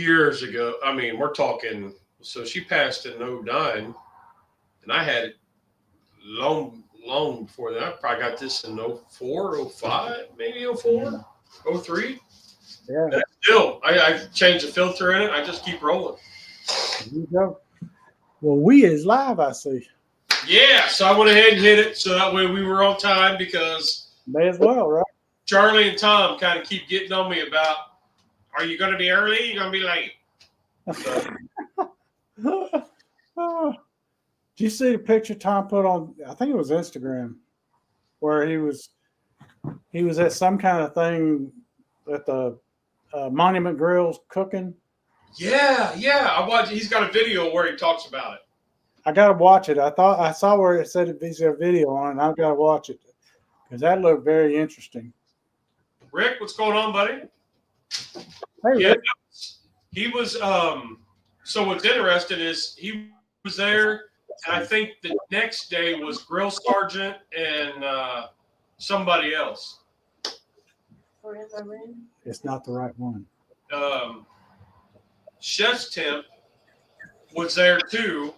years ago. I mean, we're talking. So she passed in '09, and I had it long before that. I probably got this in '04, '05, maybe '04, '03. Yeah. And still, I changed the filter in it. I just keep rolling. There you go. Well, we is live, I see. Yeah, so I went ahead and hit it so that way we were on time because May as well, right? Charlie and Tom kind of keep getting on me about, are you going to be early? Are you going to be late? Did you see the picture Tom put on? I think it was Instagram, where he was at some kind of thing at the Monument Grills cooking. Yeah. I watched. He's got a video where he talks about it. I gotta watch it. I thought I saw where it said there's a video on it, and I've got to watch it because that looked very interesting. Rick, what's going on, buddy? Hey, Yeah, Rick. he was. So what's interesting is he was there, and I think the next day was Grill Sergeant and somebody else. It's not the right one. Chef's Temp was there too,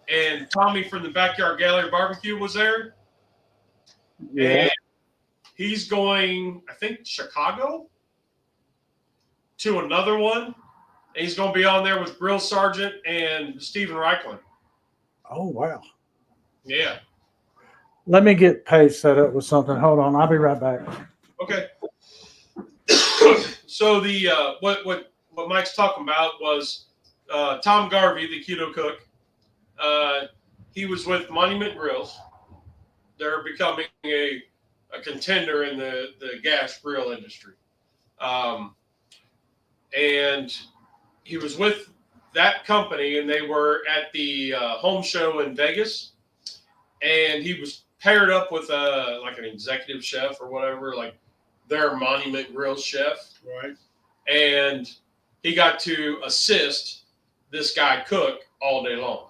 and Tommy from the Backyard Gallery Barbecue was there. Yeah. And he's going, I think, Chicago to another one. And he's going to be on there with Grill Sergeant and Steven Reichland. Oh wow. Yeah. Let me get Paige set up with something. Hold on, I'll be right back. Okay. So the what Mike's talking about was Tom Garvey, the keto cook. He was with Monument Grills. They're becoming a contender in the gas grill industry. And he was with that company, and they were at the home show in Vegas. And he was paired up with like an executive chef or whatever, like their Monument Grills chef. Right. And he got to assist this guy cook all day long.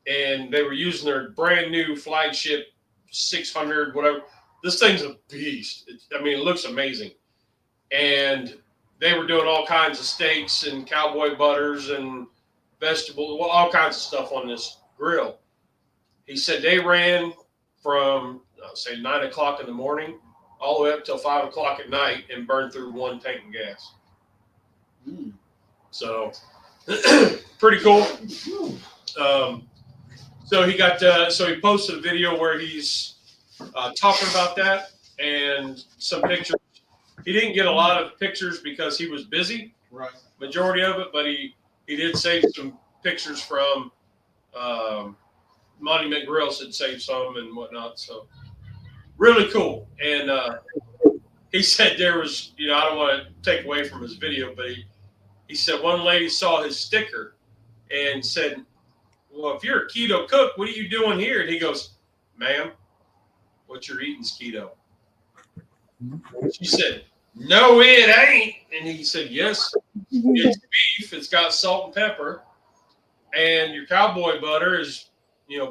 And they were using their brand new flagship 600, whatever. This thing's a beast. It looks amazing. And they were doing all kinds of steaks and cowboy butters and vegetables, well, all kinds of stuff on this grill. He said they ran from, say, 9 o'clock in the morning all the way up till 5 o'clock at night and burned through one tank of gas. Mm. So, pretty cool. So he he posted a video where he's talking about that and some pictures. He didn't get a lot of pictures because he was busy, Right. majority of it, but he did save some pictures from Monument Grills had saved some and whatnot. So really cool. And he said there was, I don't want to take away from his video, but he said one lady saw his sticker and said, well, if you're a keto cook, what are you doing here? And he goes, ma'am, what you're eating's keto. She said, no, it ain't. And he said, yes, it's beef. It's got salt and pepper. And your cowboy butter is,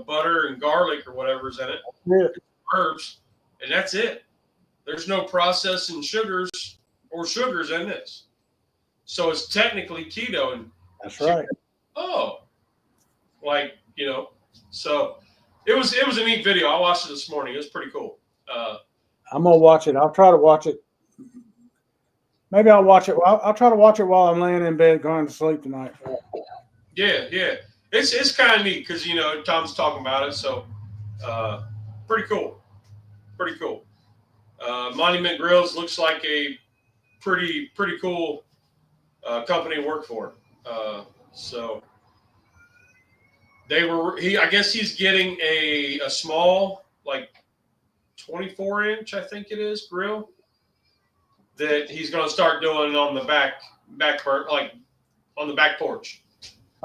butter and garlic or whatever's in it. Yeah. Herbs. And that's it. There's no processing sugars in this. So it's technically keto. And That's right. So it was a neat video. I watched it this morning. It was pretty cool. I'm gonna watch it. I'll try to watch it. Maybe I'll watch it. I'll try to watch it while I'm laying in bed going to sleep tonight. Yeah. It's kind of neat because Tom's talking about it. So pretty cool. Monument Grills looks like a pretty cool company to work for. So I guess he's getting a small, like 24-inch, I think it is, grill that he's going to start doing on the back like on the back porch.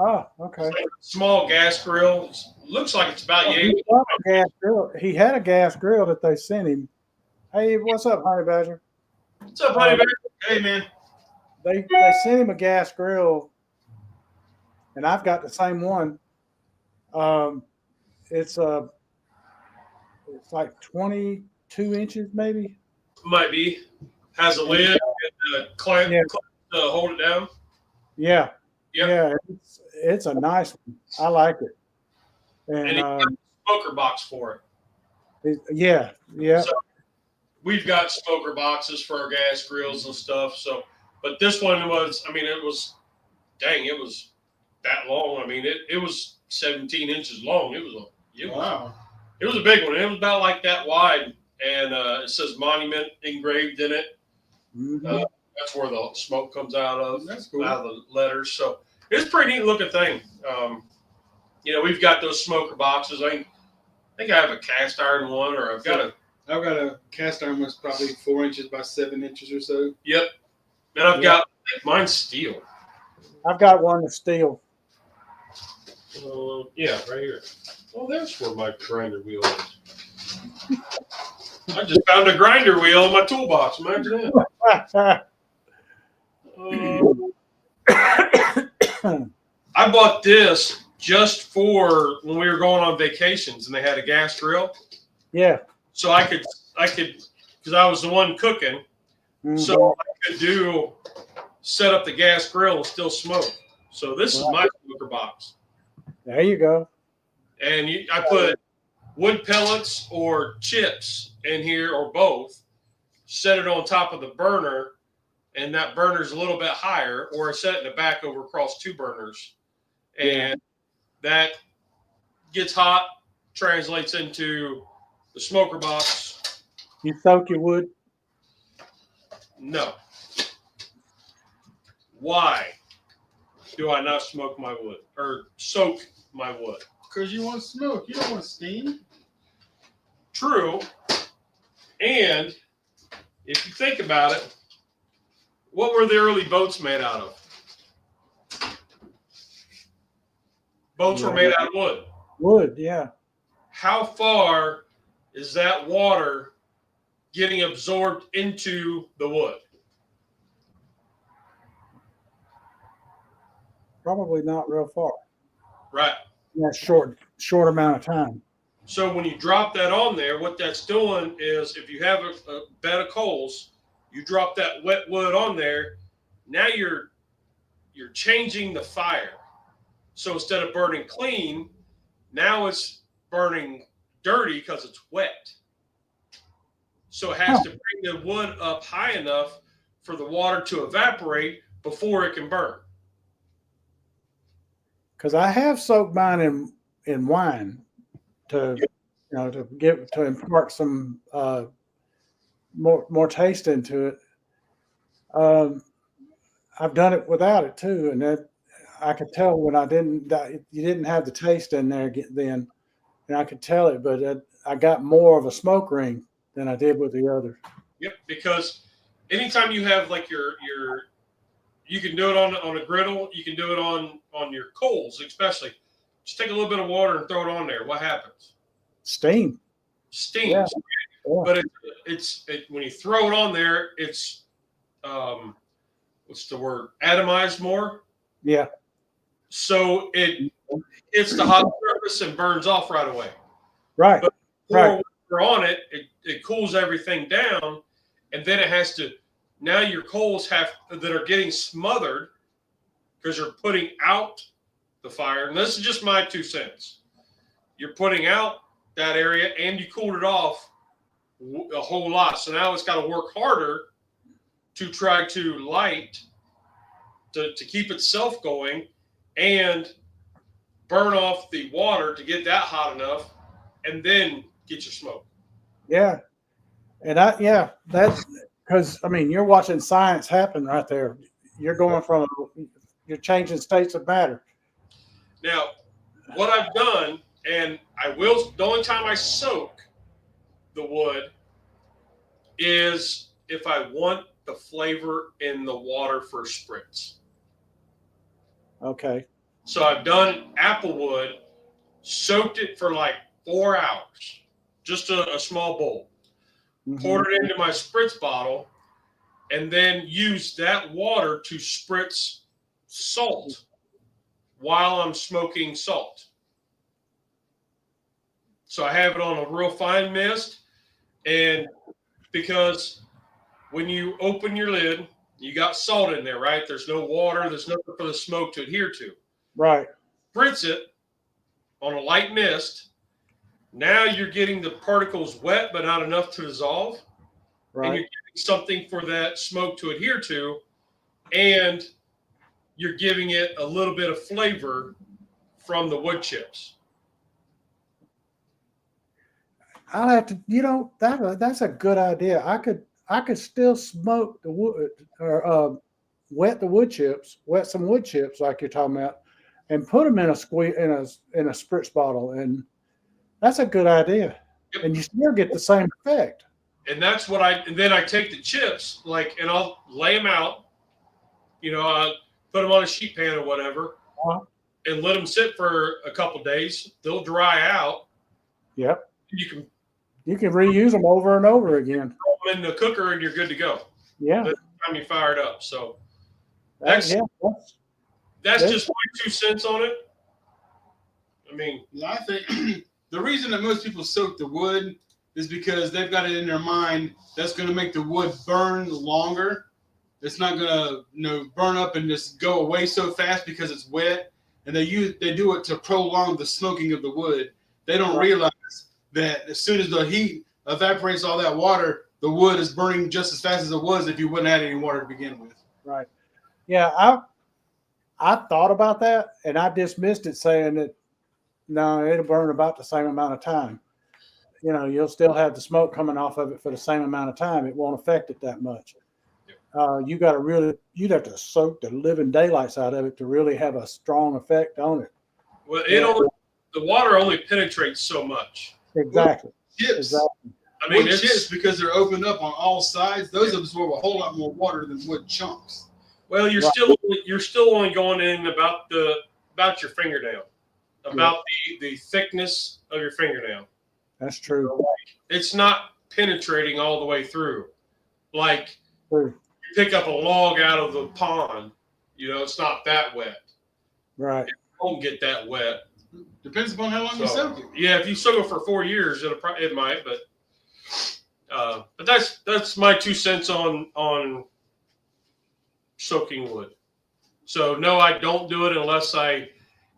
Oh, okay. Small gas grill. Looks like it's about He had a gas grill that they sent him. Hey, what's up, Honey Badger? What's up, Honey Badger? Hey, man. They sent him a gas grill, and I've got the same one. It's like 22 inches, maybe. Might be. Has a lid and a clamp to hold it down. Yeah. Yep. Yeah. It's a nice one. I like it. And And he got a smoker box for it. yeah. Yeah. So we've got smoker boxes for our gas grills and stuff. So, but this one was, I mean, it was, dang, it was that long. I mean, it was 17 inches long. Wow. It was a big one. It was about like that wide, and it says Monument engraved in it. Mhm. That's where the smoke comes out of. That's cool. Out of the letters. So it's a pretty neat looking thing. We've got those smoker boxes. I think I have a cast iron one, or I've got a cast iron one's probably 4 inches by 7 inches or so. Yep. And I've got mine's steel. I've got one that's steel. Yeah, right here. Well, that's where my grinder wheel is. I just found a grinder wheel in my toolbox. Imagine that. I bought this just for when we were going on vacations and they had a gas grill. Yeah. So I could, because I was the one cooking, so I could set up the gas grill and still smoke. So this is my smoker box. There you go. And I put wood pellets or chips in here or both, set it on top of the burner, and that burner's a little bit higher, or I set it in the back over across two burners. And that gets hot, translates into the smoker box. You soak your wood? No. Why do I not smoke my wood or soak my wood? Because you want smoke. You don't want steam. True. And if you think about it, what were the early boats made out of? Boats were made out of wood. Wood, yeah. How far is that water getting absorbed into the wood? Probably not real far. Right. In that short amount of time. So when you drop that on there, what that's doing is if you have a bed of coals, you drop that wet wood on there, now you're changing the fire. So instead of burning clean, now it's burning dirty because it's wet. So it has to bring the wood up high enough for the water to evaporate before it can burn. Because I have soaked mine in wine to impart some more taste into it. I've done it without it too, and that I could tell when you didn't have the taste in there then, and I could tell it, but I got more of a smoke ring than I did with the other. Yep, because anytime you have like you can do it on a griddle, you can do it on your coals, especially. Just take a little bit of water and throw it on there. What happens? Steam. Steams. Yeah. Yeah. But it's when you throw it on there, it's what's the word? Atomized more. Yeah. So it hits the hot surface and burns off right away. Right. But right. We're on it, it cools everything down, and then it has to. Now your coals that are getting smothered because you're putting out the fire. And this is just my 2 cents. You're putting out that area and you cooled it off a whole lot. So now it's got to work harder to try to light, to keep itself going and burn off the water to get that hot enough and then get your smoke. Yeah. And that's because, I mean, you're watching science happen right there. You're you're changing states of matter. Now, what I've done, and the only time I soak the wood is if I want the flavor in the water for spritz. Okay. So I've done applewood, soaked it for like 4 hours, just a small bowl. Mm-hmm. Poured it into my spritz bottle, and then used that water to spritz salt while I'm smoking salt. So I have it on a real fine mist, and because when you open your lid, You got salt in there, right? There's no water. There's nothing for the smoke to adhere to. Right. Spritz it on a light mist. Now you're getting the particles wet, but not enough to dissolve. Right. And you're getting something for that smoke to adhere to. And you're giving it a little bit of flavor from the wood chips. I'll have to, that's a good idea. I could still smoke the wood or wet some wood chips like you're talking about, and put them in a spritz bottle, and that's a good idea. Yep. And you still get the same effect. And that's what and then I take the chips, and I'll lay them out, I put them on a sheet pan or whatever, and let them sit for a couple days. They'll dry out. Yep. You can reuse them over and over again. Throw them in the cooker and you're good to go. Yeah. By the time you fire it up. So that's just my 2 cents on it. I mean, I think the reason that most people soak the wood is because they've got it in their mind that's going to make the wood burn longer. It's not going to burn up and just go away so fast because it's wet. And they do it to prolong the smoking of the wood. They don't realize that as soon as the heat evaporates all that water, the wood is burning just as fast as it was if you wouldn't add any water to begin with. Right. Yeah, I thought about that and I dismissed it, saying that no, it'll burn about the same amount of time. You'll still have the smoke coming off of it for the same amount of time. It won't affect it that much. You'd have to soak the living daylights out of it to really have a strong effect on it. Well, the water only penetrates so much. Exactly. Chips. Exactly. I mean, wood chips, because they're opened up on all sides, those absorb a whole lot more water than wood chunks. Well, you're still only going in about your fingernail, about the thickness of your fingernail. That's true. So, it's not penetrating all the way through. Like you pick up a log out of the pond, it's not that wet. Right. It won't get that wet. Depends upon how long you soak it. Yeah, if you soak it for 4 years, it might. But that's my 2 cents on soaking wood. So no, I don't do it unless I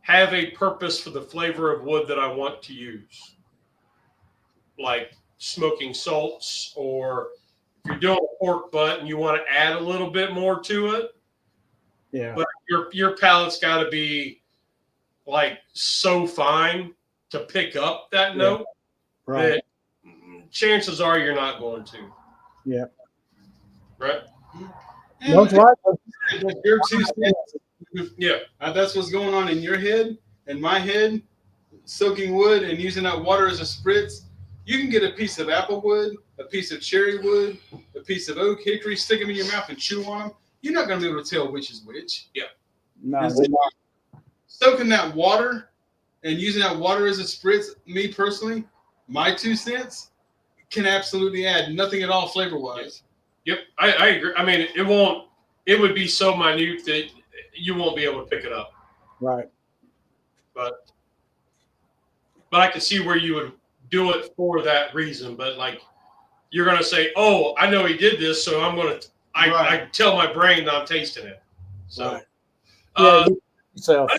have a purpose for the flavor of wood that I want to use, like smoking salts, or if you're doing a pork butt and you want to add a little bit more to it. Yeah. But your palate's got to be like so fine to pick up that note, right, that chances are you're not going to. Yeah. Right. Most likely. Your 2 cents. Yeah. That's what's going on in your head and my head. Soaking wood and using that water as a spritz. You can get a piece of apple wood, a piece of cherry wood, a piece of oak, hickory, stick them in your mouth and chew on them. You're not going to be able to tell which is which. Yeah. No. Soaking that water and using that water as a spritz, me personally, my 2 cents, can absolutely add nothing at all flavor-wise. Yep, I agree. I mean, it would be so minute that you won't be able to pick it up. Right. But I can see where you would do it for that reason. But like, you're going to say, oh, I know he did this, so I'm going to, I tell my brain that I'm tasting it. So, right. Yourself.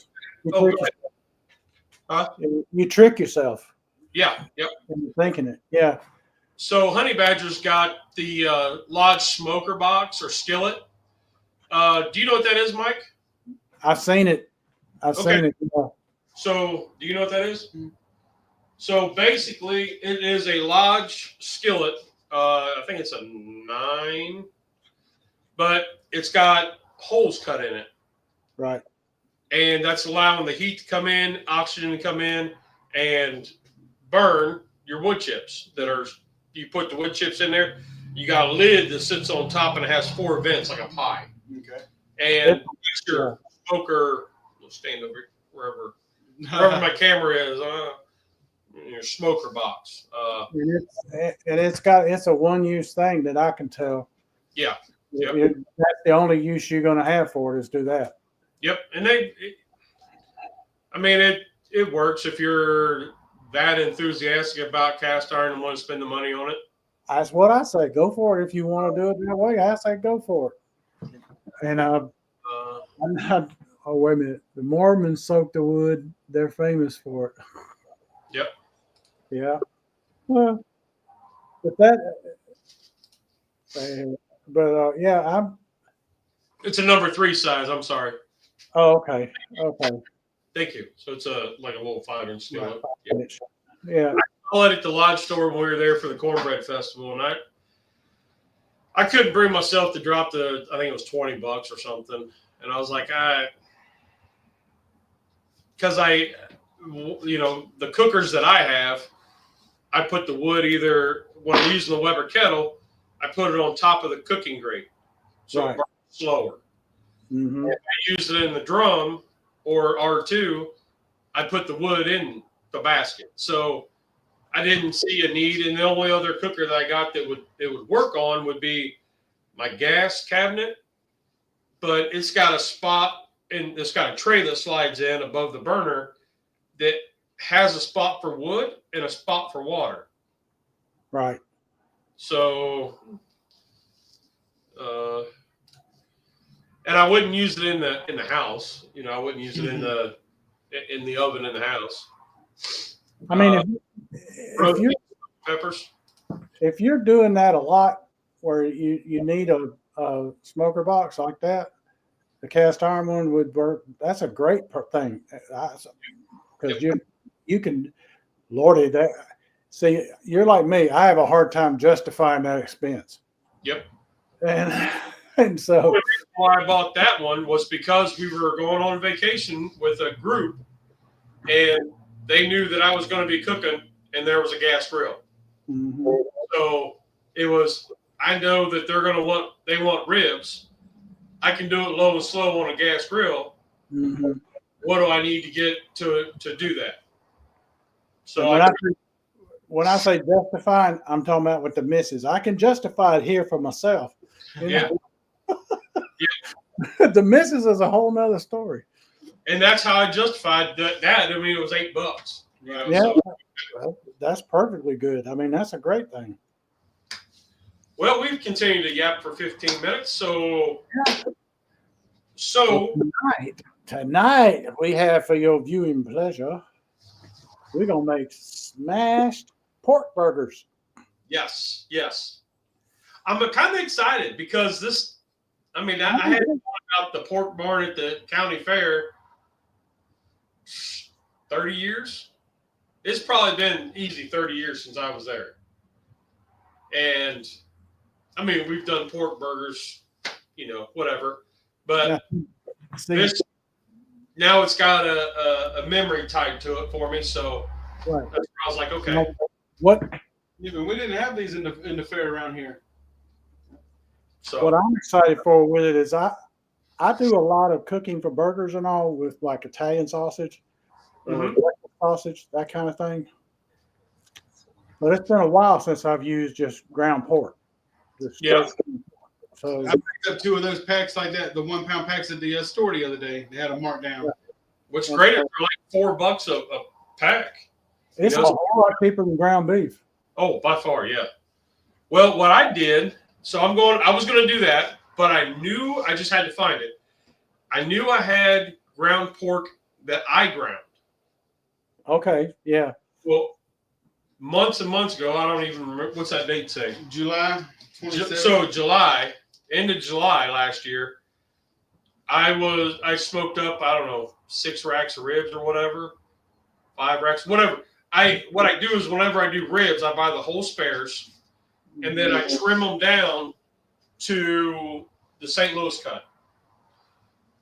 You trick yourself. Yeah. Yep. When you're thinking it. Yeah. So Honey Badger's got the Lodge smoker box or skillet. Do you know what that is, Mike? I've seen it. Seen it. Yeah. So do you know what that is? So basically, it is a Lodge skillet. I think it's a 9, but it's got holes cut in it. Right. And that's allowing the heat to come in, oxygen to come in, and burn your wood chips you put the wood chips in there. You got a lid that sits on top and it has 4 vents like a pie. Okay. And your smoker will stand over wherever my camera is, your smoker box. It's a one-use thing that I can tell. Yeah. Yep. That's the only use you're going to have for it is do that. Yep. And it works if you're that enthusiastic about cast iron and want to spend the money on it. That's what I say. Go for it. If you want to do it that way, I say go for it. And Uh, I'm not. Oh, wait a minute. The Mormons soak the wood. They're famous for it. Yep. Yeah. Well, but that. Yeah. I'm. it's a number 3 size. I'm sorry. Oh, okay. Okay. Thank you. So it's like a little 5-inch skillet. Right. Yeah. I saw it at the Lodge store when we were there for the Cornbread Festival, and I couldn't bring myself to drop I think it was $20 or something, and I was like, because the cookers that I have, I put the wood either when I'm using the Weber kettle, I put it on top of the cooking grate, so Right. it burns slower. Mm-hmm. If I use it in the drum or R2, I put the wood in the basket. So I didn't see a need, and the only other cooker that I got that would work on would be my gas cabinet, but it's got a spot and it's got a tray that slides in above the burner that has a spot for wood and a spot for water. Right. So, and I wouldn't use it in the house. I wouldn't use it in the oven in the house. I mean, peppers. If you're doing that a lot, where you need a smoker box like that, the cast iron one would work. That's a great thing, because you can, Lordy, that. See, you're like me. I have a hard time justifying that expense. Yep. And so why I bought that one was because we were going on vacation with a group, and they knew that I was going to be cooking, and there was a gas grill. Mm-hmm. So it was. I know that they want ribs. I can do it low and slow on a gas grill. Mm-hmm. What do I need to get to do that? So when I say justifying, I'm talking about with the missus. I can justify it here for myself. Yeah. The missus is a whole nother story. And that's how I justified that. I mean, it was $8. Yeah, so. That's perfectly good. I mean, that's a great thing. Well, we've continued to yap for 15 minutes. So tonight we have, for your viewing pleasure, we're going to make smashed pork burgers. Yes. I'm kind of excited because I had thought about the pork barn at the county fair 30 years. It's probably been easy 30 years since I was there. And I mean, we've done pork burgers, whatever. But this, now it's got a memory tied to it for me. So right. That's where I was like, okay. What? Yeah, but we didn't have these in the fair around here. So what I'm excited for with it is I do a lot of cooking for burgers and all with like Italian sausage, sausage, that kind of thing. But it's been a while since I've used just ground pork. Yeah. So I picked up 2 of those packs like that, the 1 pound packs at the store the other day. They had them marked down. What's great is they're like $4 a pack. It's a whole lot cheaper than ground beef. Oh, by far, yeah. Well, what I did, I was going to do that, but I knew I just had to find it. I knew I had ground pork that I ground. Okay, yeah. Well, months and months ago, I don't even remember. What's that date say? July 27th. So end of July last year, I smoked up, I don't know, 6 racks of ribs or whatever, 5 racks, whatever. What I do is whenever I do ribs, I buy the whole spares, and then I trim them down to the St. Louis cut.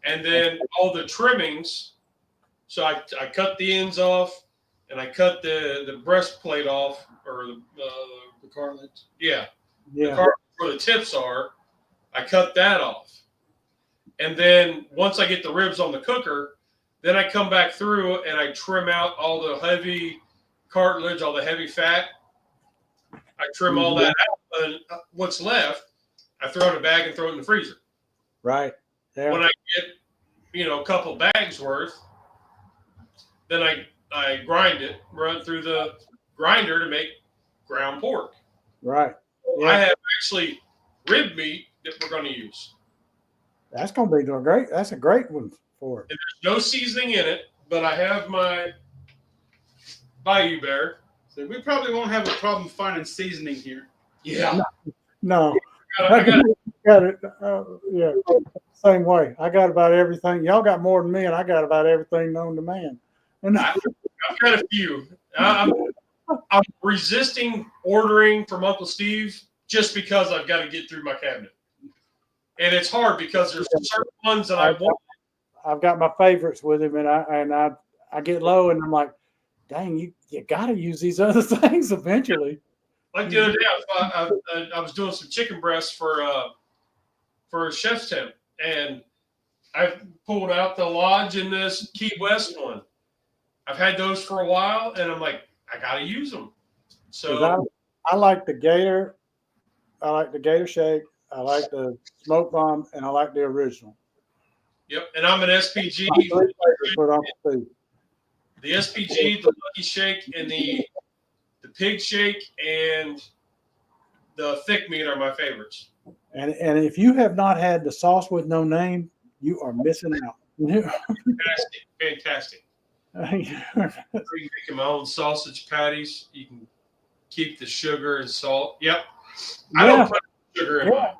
And then all the trimmings, so I cut the ends off, and I cut the breastplate off, or the cartilage. Yeah. The cartilage where the tips are, I cut that off. And then once I get the ribs on the cooker, then I come back through and I trim out all the heavy cartilage, all the heavy fat. I trim all that out, and what's left, I throw in a bag and throw it in the freezer. Right. Yeah. When I get, a couple bags worth, then I grind it, run through the grinder to make ground pork. Right. Yeah. I have actually rib meat that we're going to use. That's gonna be great. That's a great one for it. And there's no seasoning in it, but I have my Bayou Bear. So we probably won't have a problem finding seasoning here. Yeah. No, I got it. Yeah, same way. I got about everything. Y'all got more than me, and I got about everything known to man. And I've got a few. I'm resisting ordering from Uncle Steve just because I've got to get through my cabinet. And it's hard because there's certain ones that I want. I've got my favorites with him, and I get low, and I'm like, dang, you got to use these other things eventually. Like the other day, I was doing some chicken breasts for Chef's Temp, and I pulled out the Lodge and this Key West one. I've had those for a while, and I'm like, I got to use them. So I like the Gator. I like the Gator Shake. I like the Smoke Bomb, and I like the original. Yep, and I'm an SPG. The The SPG, the Lucky Shake, and the Pig Shake, and the thick meat are my favorites. And if you have not had the sauce with no name, you are missing out. Fantastic. You can make my own sausage patties. You can keep the sugar and salt. Yep. I don't put sugar in mine.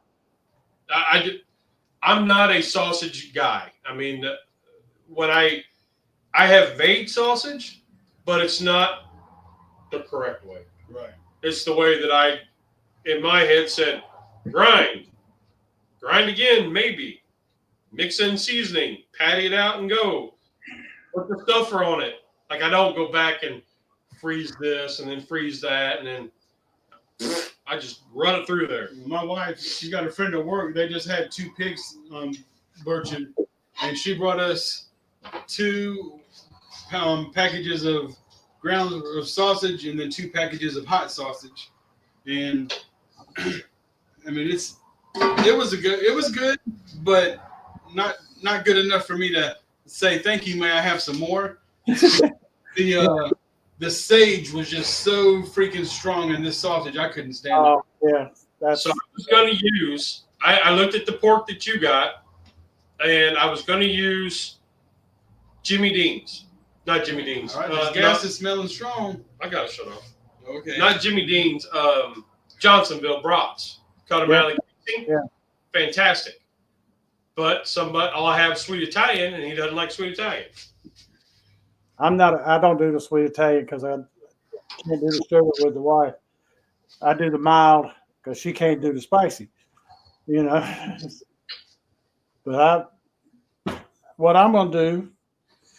I'm not a sausage guy. I mean, when I have made sausage, but it's not the correct way. Right. It's the way that I, in my head, said, grind again, maybe. Mix in seasoning, patty it out, and go. Put the stuffer on it. Like, I don't go back and freeze this and then freeze that, and then I just run it through there. My wife, she got a friend at work. They just had 2 pigs birching, and she brought us 2 packages of ground of sausage and then 2 packages of hot sausage. And I mean, it was good, but not good enough for me to say thank you. May I have some more? The sage was just so freaking strong in this sausage. I couldn't stand it. Yeah, so I was going to use. I looked at the pork that you got, and I was going to use Jimmy Dean's. Not Jimmy Dean's. All right, this gas is smelling strong. I got to shut off. Okay. Not Jimmy Dean's. Johnsonville brats. Cut them out of the yeah. Fantastic. But all I have is sweet Italian, and he doesn't like sweet Italian. I don't do the sweet Italian because I can't do the sugar with the wife. I do the mild because she can't do the spicy, you know. But what I'm going to do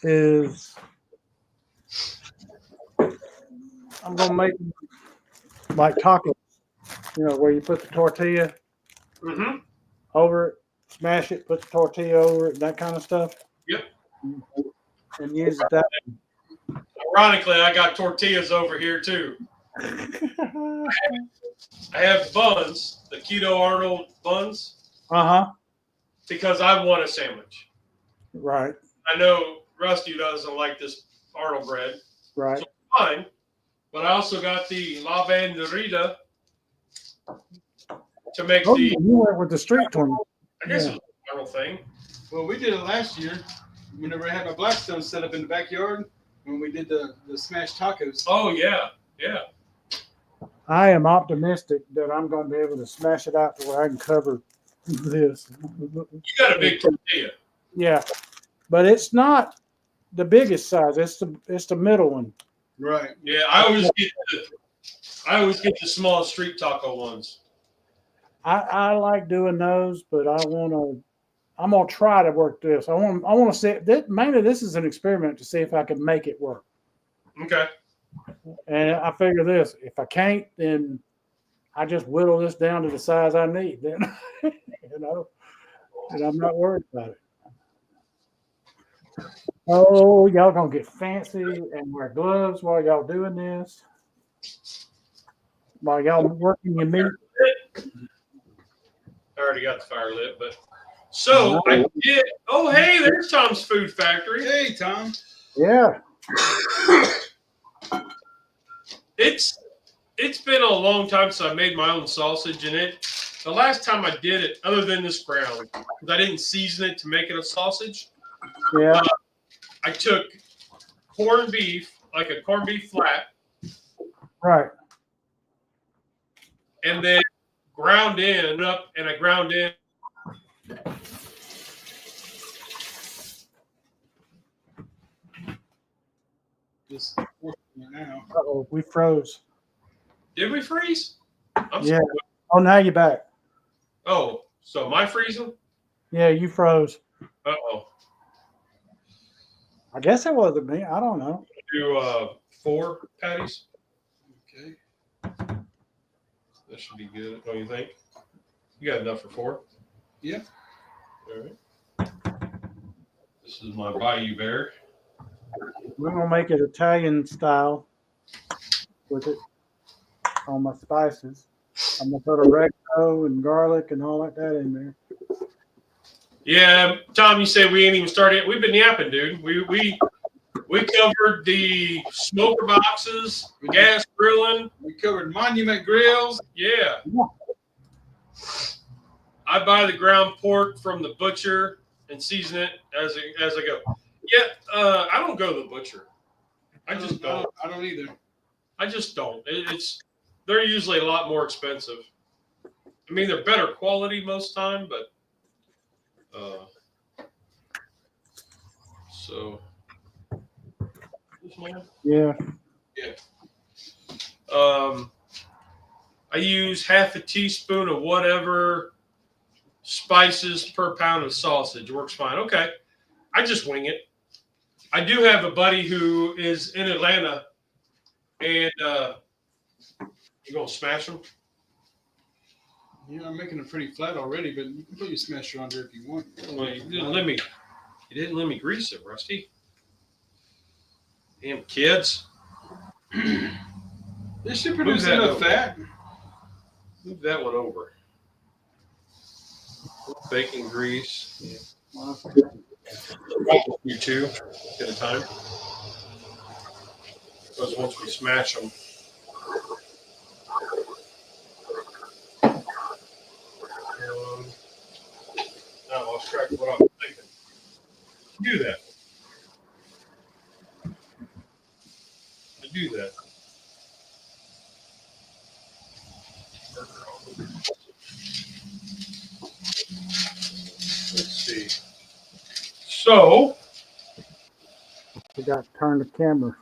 is I'm going to make like tacos, you know, where you put the tortilla over it, smash it, put the tortilla over it, that kind of stuff. Yep. And use it that way. Ironically, I got tortillas over here too. I have buns, the Keto Arnold buns, because I want a sandwich. Right. I know Rusty doesn't like this Arnold bread. Right. So fine. But I also got the La Banderita to make you went with the street one. I guess it's a Arnold thing. Well, we did it last year. Whenever I had my Blackstone set up in the backyard, when we did the smashed tacos. Oh, yeah. Yeah. I am optimistic that I'm going to be able to smash it out to where I can cover this. You got a big tortilla. Yeah. But it's not the biggest size. It's the middle one. Right. Yeah, I always get the small street taco ones. I like doing those, but I'm gonna try to work this. I want to see that mainly this is an experiment to see if I can make it work. Okay. And I figure this: if I can't, then I just whittle this down to the size I need. Then you know, and I'm not worried about it. Oh, y'all gonna get fancy and wear gloves while y'all doing this, while y'all working your meat. I already got the fire lit, but so I did. Oh, hey, there's Tom's Food Factory. Hey, Tom. Yeah. It's been a long time since I made my own sausage, and the last time I did it, other than this ground, because I didn't season it to make it a sausage, Yeah. I took corned beef, like a corned beef flat, Right. and then ground in up, and I ground in. Just now. Uh-oh, we froze. Did we freeze? I'm Yeah. sorry. Oh, now you're back. Oh, so am I freezing? Yeah, you froze. Uh-oh. I guess it wasn't me. I don't know. Do 4 patties. Okay. That should be good, don't you think? You got enough for 4? Yeah. All right. This is my Bayou Bear. We're gonna make it Italian style with it on my spices. I'm gonna put oregano and garlic and all like that in there. Yeah, Tom, you say we ain't even started. We've been yapping, dude. We covered the smoker boxes, gas grilling. We covered Monument Grills. Yeah. I buy the ground pork from the butcher and season it as I go. Yeah, I don't go to the butcher. I just don't. I don't either. I just don't. They're usually a lot more expensive. I mean, they're better quality most time, but so this one? Yeah. I use half a teaspoon of whatever spices per pound of sausage. Works fine. Okay. I just wing it. I do have a buddy who is in Atlanta, and you gonna smash them? Yeah, I'm making it pretty flat already, but you can put your smasher under if you want. Well, you didn't let me grease it, Rusty. Damn kids. This should produce that enough over. fat. Move that one over. Bacon grease. You 2 at a time. Because once we smash them. I lost track of what I was thinking. Do that. Do that. Let's see. So, We got to turn the camera.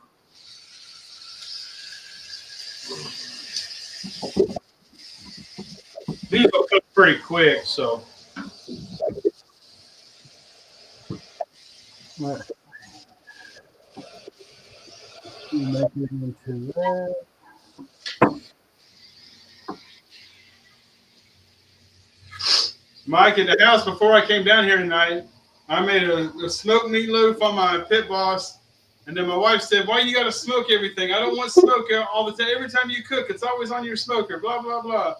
these will cook pretty quick, so. Right. Make it into that. Mike, at the house before I came down here tonight, I made a smoked meatloaf on my pit boss. And then my wife said, "Why you got to smoke everything? I don't want smoke all the time. Every time you cook, it's always on your smoker, blah, blah, blah."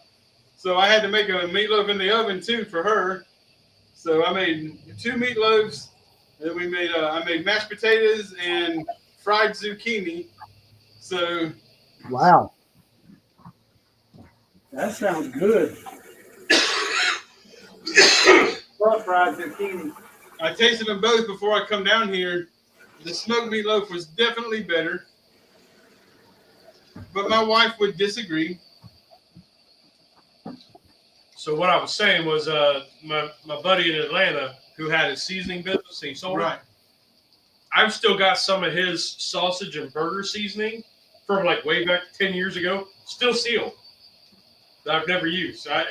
So I had to make a meatloaf in the oven, too, for her. So I made 2 meatloaves. And then I made mashed potatoes and fried zucchini. So. Wow. That sounds good. Fried zucchini. I tasted them both before I come down here. The smoked meatloaf was definitely better. But my wife would disagree. So what I was saying was my buddy in Atlanta who had his seasoning business, he sold it. I've still got some of his sausage and burger seasoning from like way back 10 years ago, still sealed, that I've never used. I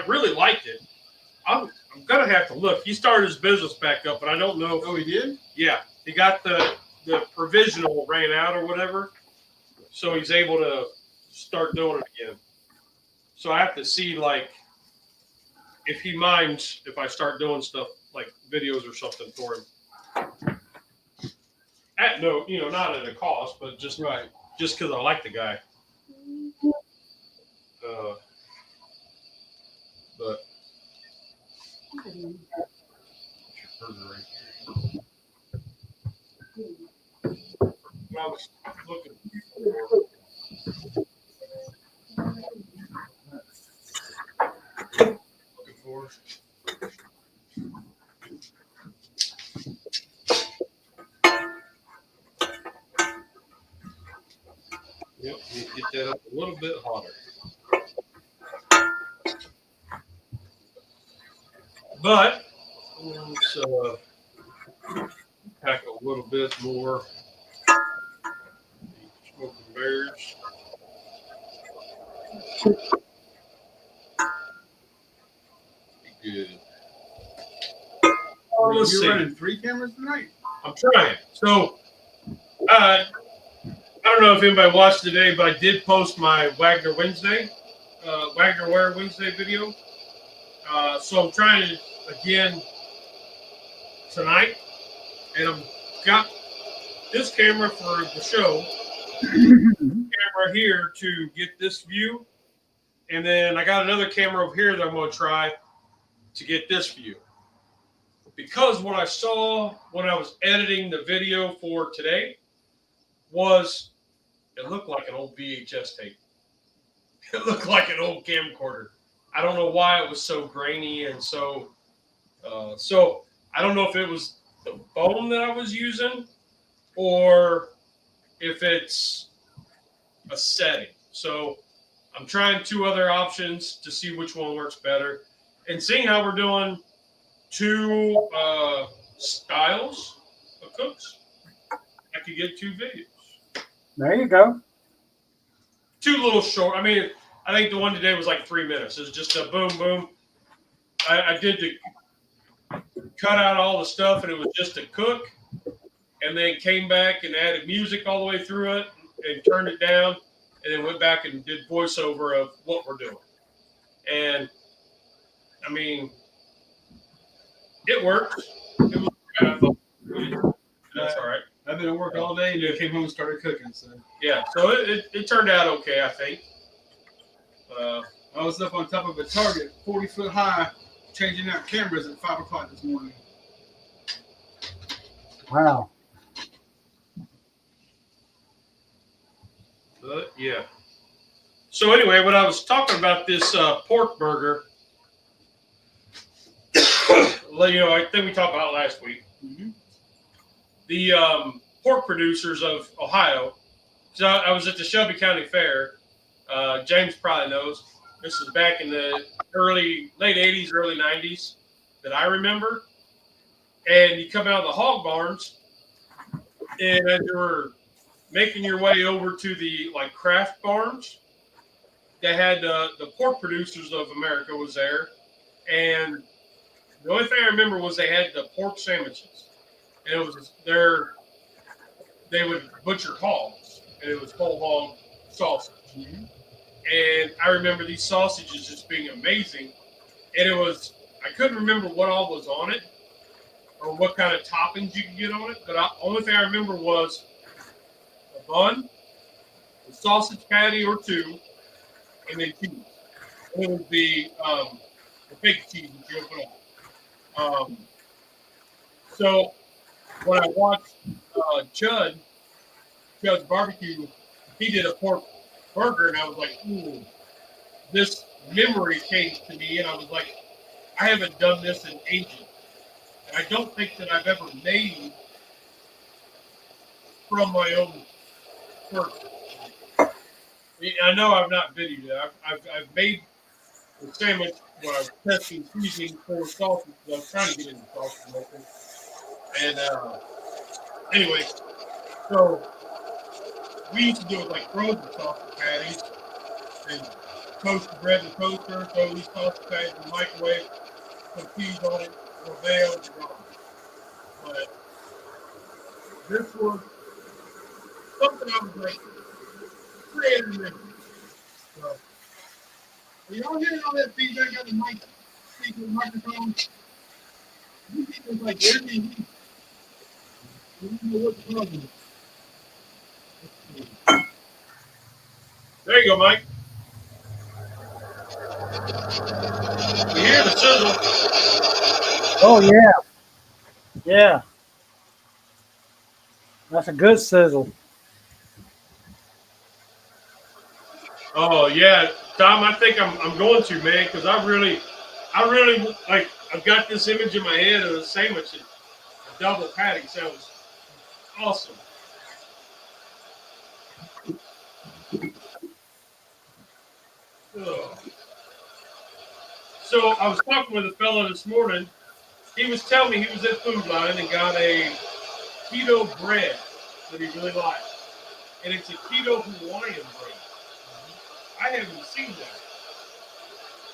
really liked it. I'm going to have to look. He started his business back up, but I don't know. Oh, he did? Yeah. He got the provisional ran out or whatever, so he's able to start doing it again. So I have to see, like, if he minds if I start doing stuff like videos or something for him. At no, not at a cost, but just because I like the guy. But I was looking for Yep, get that up a little bit hotter. But let's pack a little bit more smoking bears. Be good. Let's You're see. running 3 cameras tonight? I'm trying. So, I don't know if anybody watched today, but I did post my Wagner Wear Wednesday video. So I'm trying to again tonight, and I've got this camera for the show, camera here to get this view, and then I got another camera over here that I'm going to try to get this view. Because what I saw when I was editing the video for today was it looked like an old VHS tape. It looked like an old camcorder. I don't know why it was so grainy and so I don't know if it was the phone that I was using or if it's a setting. So I'm trying 2 other options to see which one works better. And seeing how we're doing 2 styles of cooks, I could get 2 videos. There you go. 2 little short. I mean, I think the one today was like 3 minutes. It was just a boom, boom. I did the cut out all the stuff, and it was just a cook, and then came back and added music all the way through it and turned it down, and then went back and did voiceover of what we're doing. And I mean, it worked. It was that's all right. I've been at work all day, and I came home and started cooking. So yeah, so it turned out okay, I think. I was up on top of a target, 40 foot high, changing out cameras at 5 o'clock this morning. Wow. Yeah. So anyway, when I was talking about this pork burger, I think we talked about it last week. Mm-hmm. The pork producers of Ohio. So I was at the Shelby County Fair. James probably knows. This is back in the late 80s, early 90s that I remember. And you come out of the hog barns, and as you were making your way over to the craft barns, they had the pork producers of America was there, and the only thing I remember was they had the pork sandwiches, and it was they would butcher hogs, and it was whole hog sausage. Mm-hmm. And I remember these sausages just being amazing, and I couldn't remember what all was on it or what kind of toppings you could get on it, but the only thing I remember was a bun, a sausage patty or 2, and then cheese. And it would be the big cheese that you open up. So when I watched Chud's barbecue, he did a pork burger, and I was like, ooh, this memory came to me, and I was like, I haven't done this in ages. And I don't think that I've ever made from my own burger. I know I've not videoed it. I've made the sandwich when I was testing seasoning for sausage. I was trying to get into sausage making. And anyway, so we used to do it like frozen sausage patties and toast the bread in the toaster, throw these sausage patties in the microwave, put cheese on it, veil and gone. But this was something I was like creating it. So, y'all hearing all that feedback on the mic, speaking microphone? You think it's like Airbnb. You don't know what's wrong with it. There you go, Mike. You hear the sizzle? Oh, yeah. Yeah. That's a good sizzle. Oh, yeah. Tom, I think I'm going to, man, because I I really like. I've got this image in my head of a sandwich, and a double patty. So that was awesome. Ugh. So I was talking with a fellow this morning. He was telling me he was at Food Line and got a keto bread that he really liked, and it's a keto Hawaiian bread. I haven't seen that.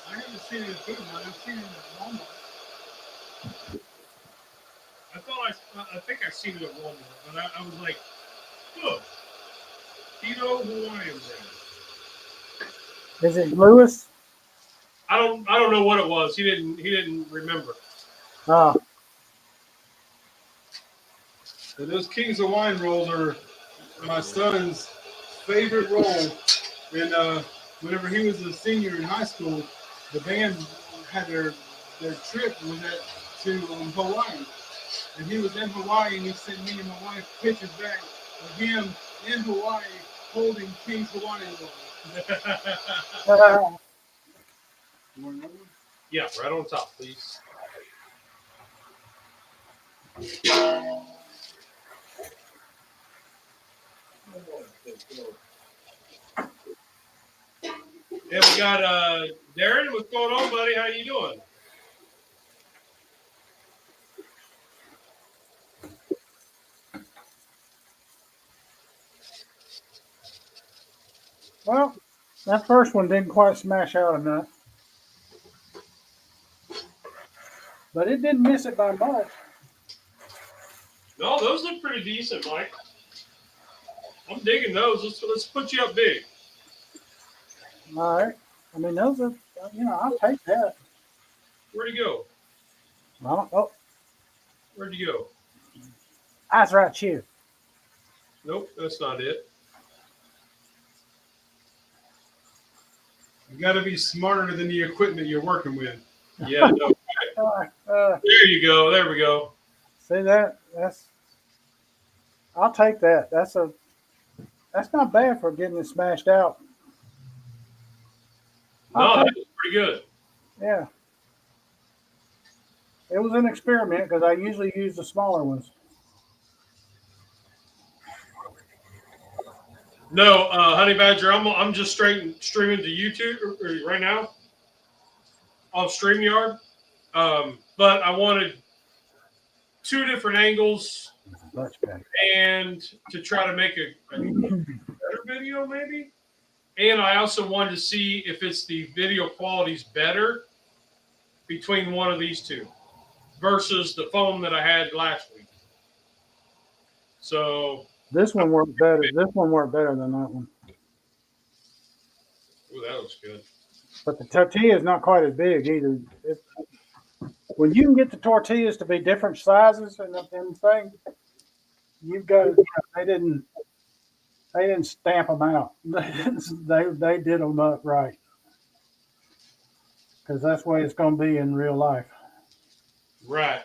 I haven't seen it in Food Line. I've seen it at Walmart. I think I seen it at Walmart, but I was like, "Look, keto Hawaiian bread." Is it Lewis? I don't know what it was. He didn't remember. Oh, So those Kings of Wine rolls are my son's favorite roll. And whenever he was a senior in high school, the band had their trip was to Hawaii. And he was in Hawaii, and he sent me and my wife pictures back of him in Hawaii holding King's Hawaiian rolls. You want another one? Yeah, right on top, please. Yeah, we got Darren. What's going on, buddy? How you doing? well, that first one didn't quite smash out enough, but it didn't miss it by much. No, those look pretty decent, Mike. I'm digging those. Let's put you up big. All right. I mean, those are, I'll take that. Where'd he go? Well, oh, Where'd you go? that's right, you. Nope, that's not it. You got to be smarter than the equipment you're working with. Yeah, no. There you go. There we go. See that? I'll take that. That's not bad for getting it smashed out. No, that's pretty good. Yeah. It was an experiment because I usually use the smaller ones. No, Honey Badger, I'm just streaming to YouTube right now on StreamYard. But I wanted 2 different angles Much better. and to try to make a better video, maybe. And I also wanted to see if it's the video quality's better between one of these two versus the phone that I had last week. So This one worked better. This one worked better than that one. ooh, that looks good. But the tortilla is not quite as big either. When you can get the tortillas to be different sizes and thing, you've got they didn't stamp them out. they did them up right because that's the way it's going to be in real life. Right.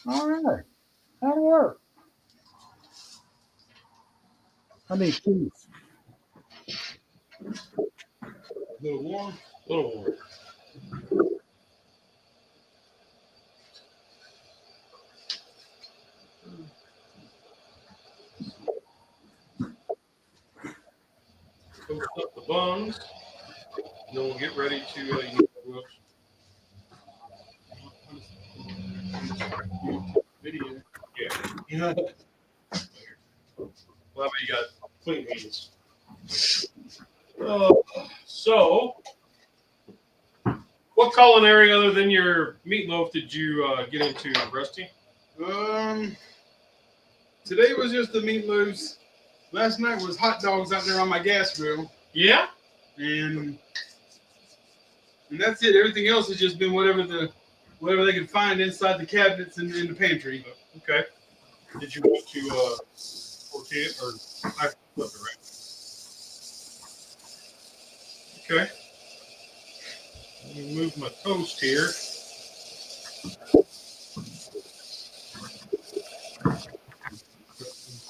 All right, that'll work. I need cheese. A little warm. A little more. Toast up the buns. Then we'll get ready to Video. yeah. Well, you got clean hands. So, what culinary other than your meatloaf did you get into, Rusty? Today was just the meatloaves. Last night was hot dogs out there on my gas grill, Yeah. and that's it. Everything else has just been whatever they can find inside the cabinets and in the pantry. Okay. Did you go to tortilla or I flip it right? Okay. Let me move my toast here.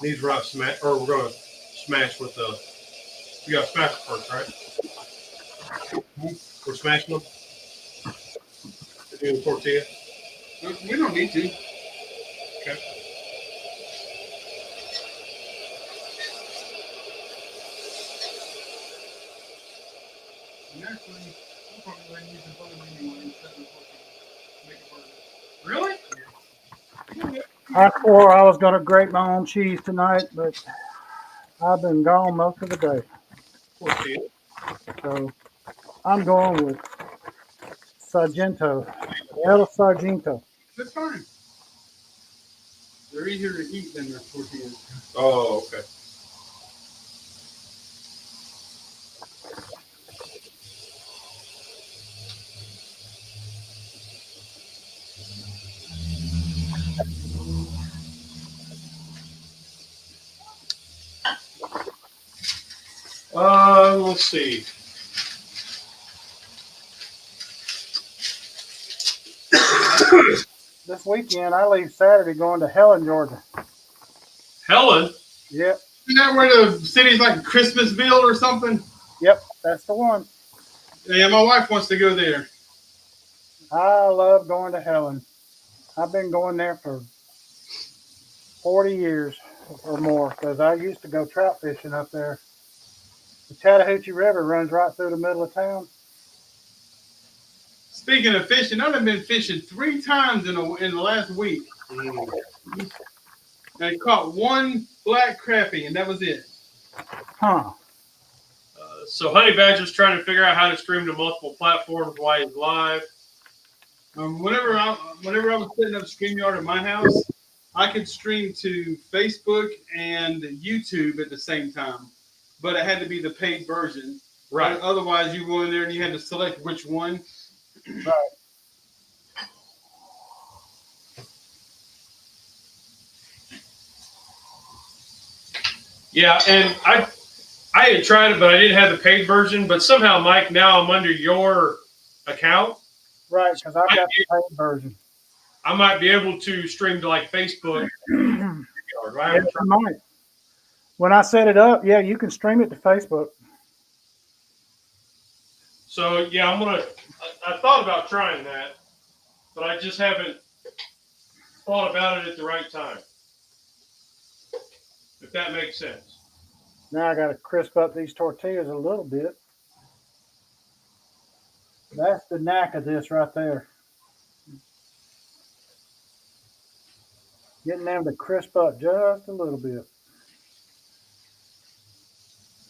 These we're not smash, or we're gonna smash with the. We got to smash it first, right? We're smashing them. Doing tortilla. We don't need to. Okay. And actually, I'm probably going to use the butter anyway instead of make it burger. Really? I swore I was going to grate my own cheese tonight, but I've been gone most of the day. Tortilla. So I'm going with Sargento, El Sargento. That's fine. They're easier to eat than their tortillas. Oh, okay. Let's see. This weekend, I leave Saturday going to Helen, Georgia. Helen. Yep, Isn't that where the city's like Christmasville or something? yep, that's the one. Yeah, my wife wants to go there. I love going to Helen. I've been going there for 40 years or more because I used to go trout fishing up there. The Chattahoochee River runs right through the middle of town. Speaking of fishing, I've been fishing 3 times in the last week. And I caught 1 black crappie, and that was it. Huh. So Honey Badger's trying to figure out how to stream to multiple platforms while he's live. Whenever I was setting up StreamYard at my house, I could stream to Facebook and YouTube at the same time, but it had to be the paid version. Right. Otherwise, you go in there and you had to select which one. Right. Yeah, and I had tried it, but I didn't have the paid version. But somehow, Mike, now I'm under your account. Right, because I've got the paid version. I might be able to stream to like Facebook. I haven't Yes, tried. I might. When I set it up, yeah, you can stream it to Facebook. So yeah, I thought about trying that, but I just haven't thought about it at the right time. If that makes sense. Now I got to crisp up these tortillas a little bit. That's the knack of this right there. Getting them to crisp up just a little bit.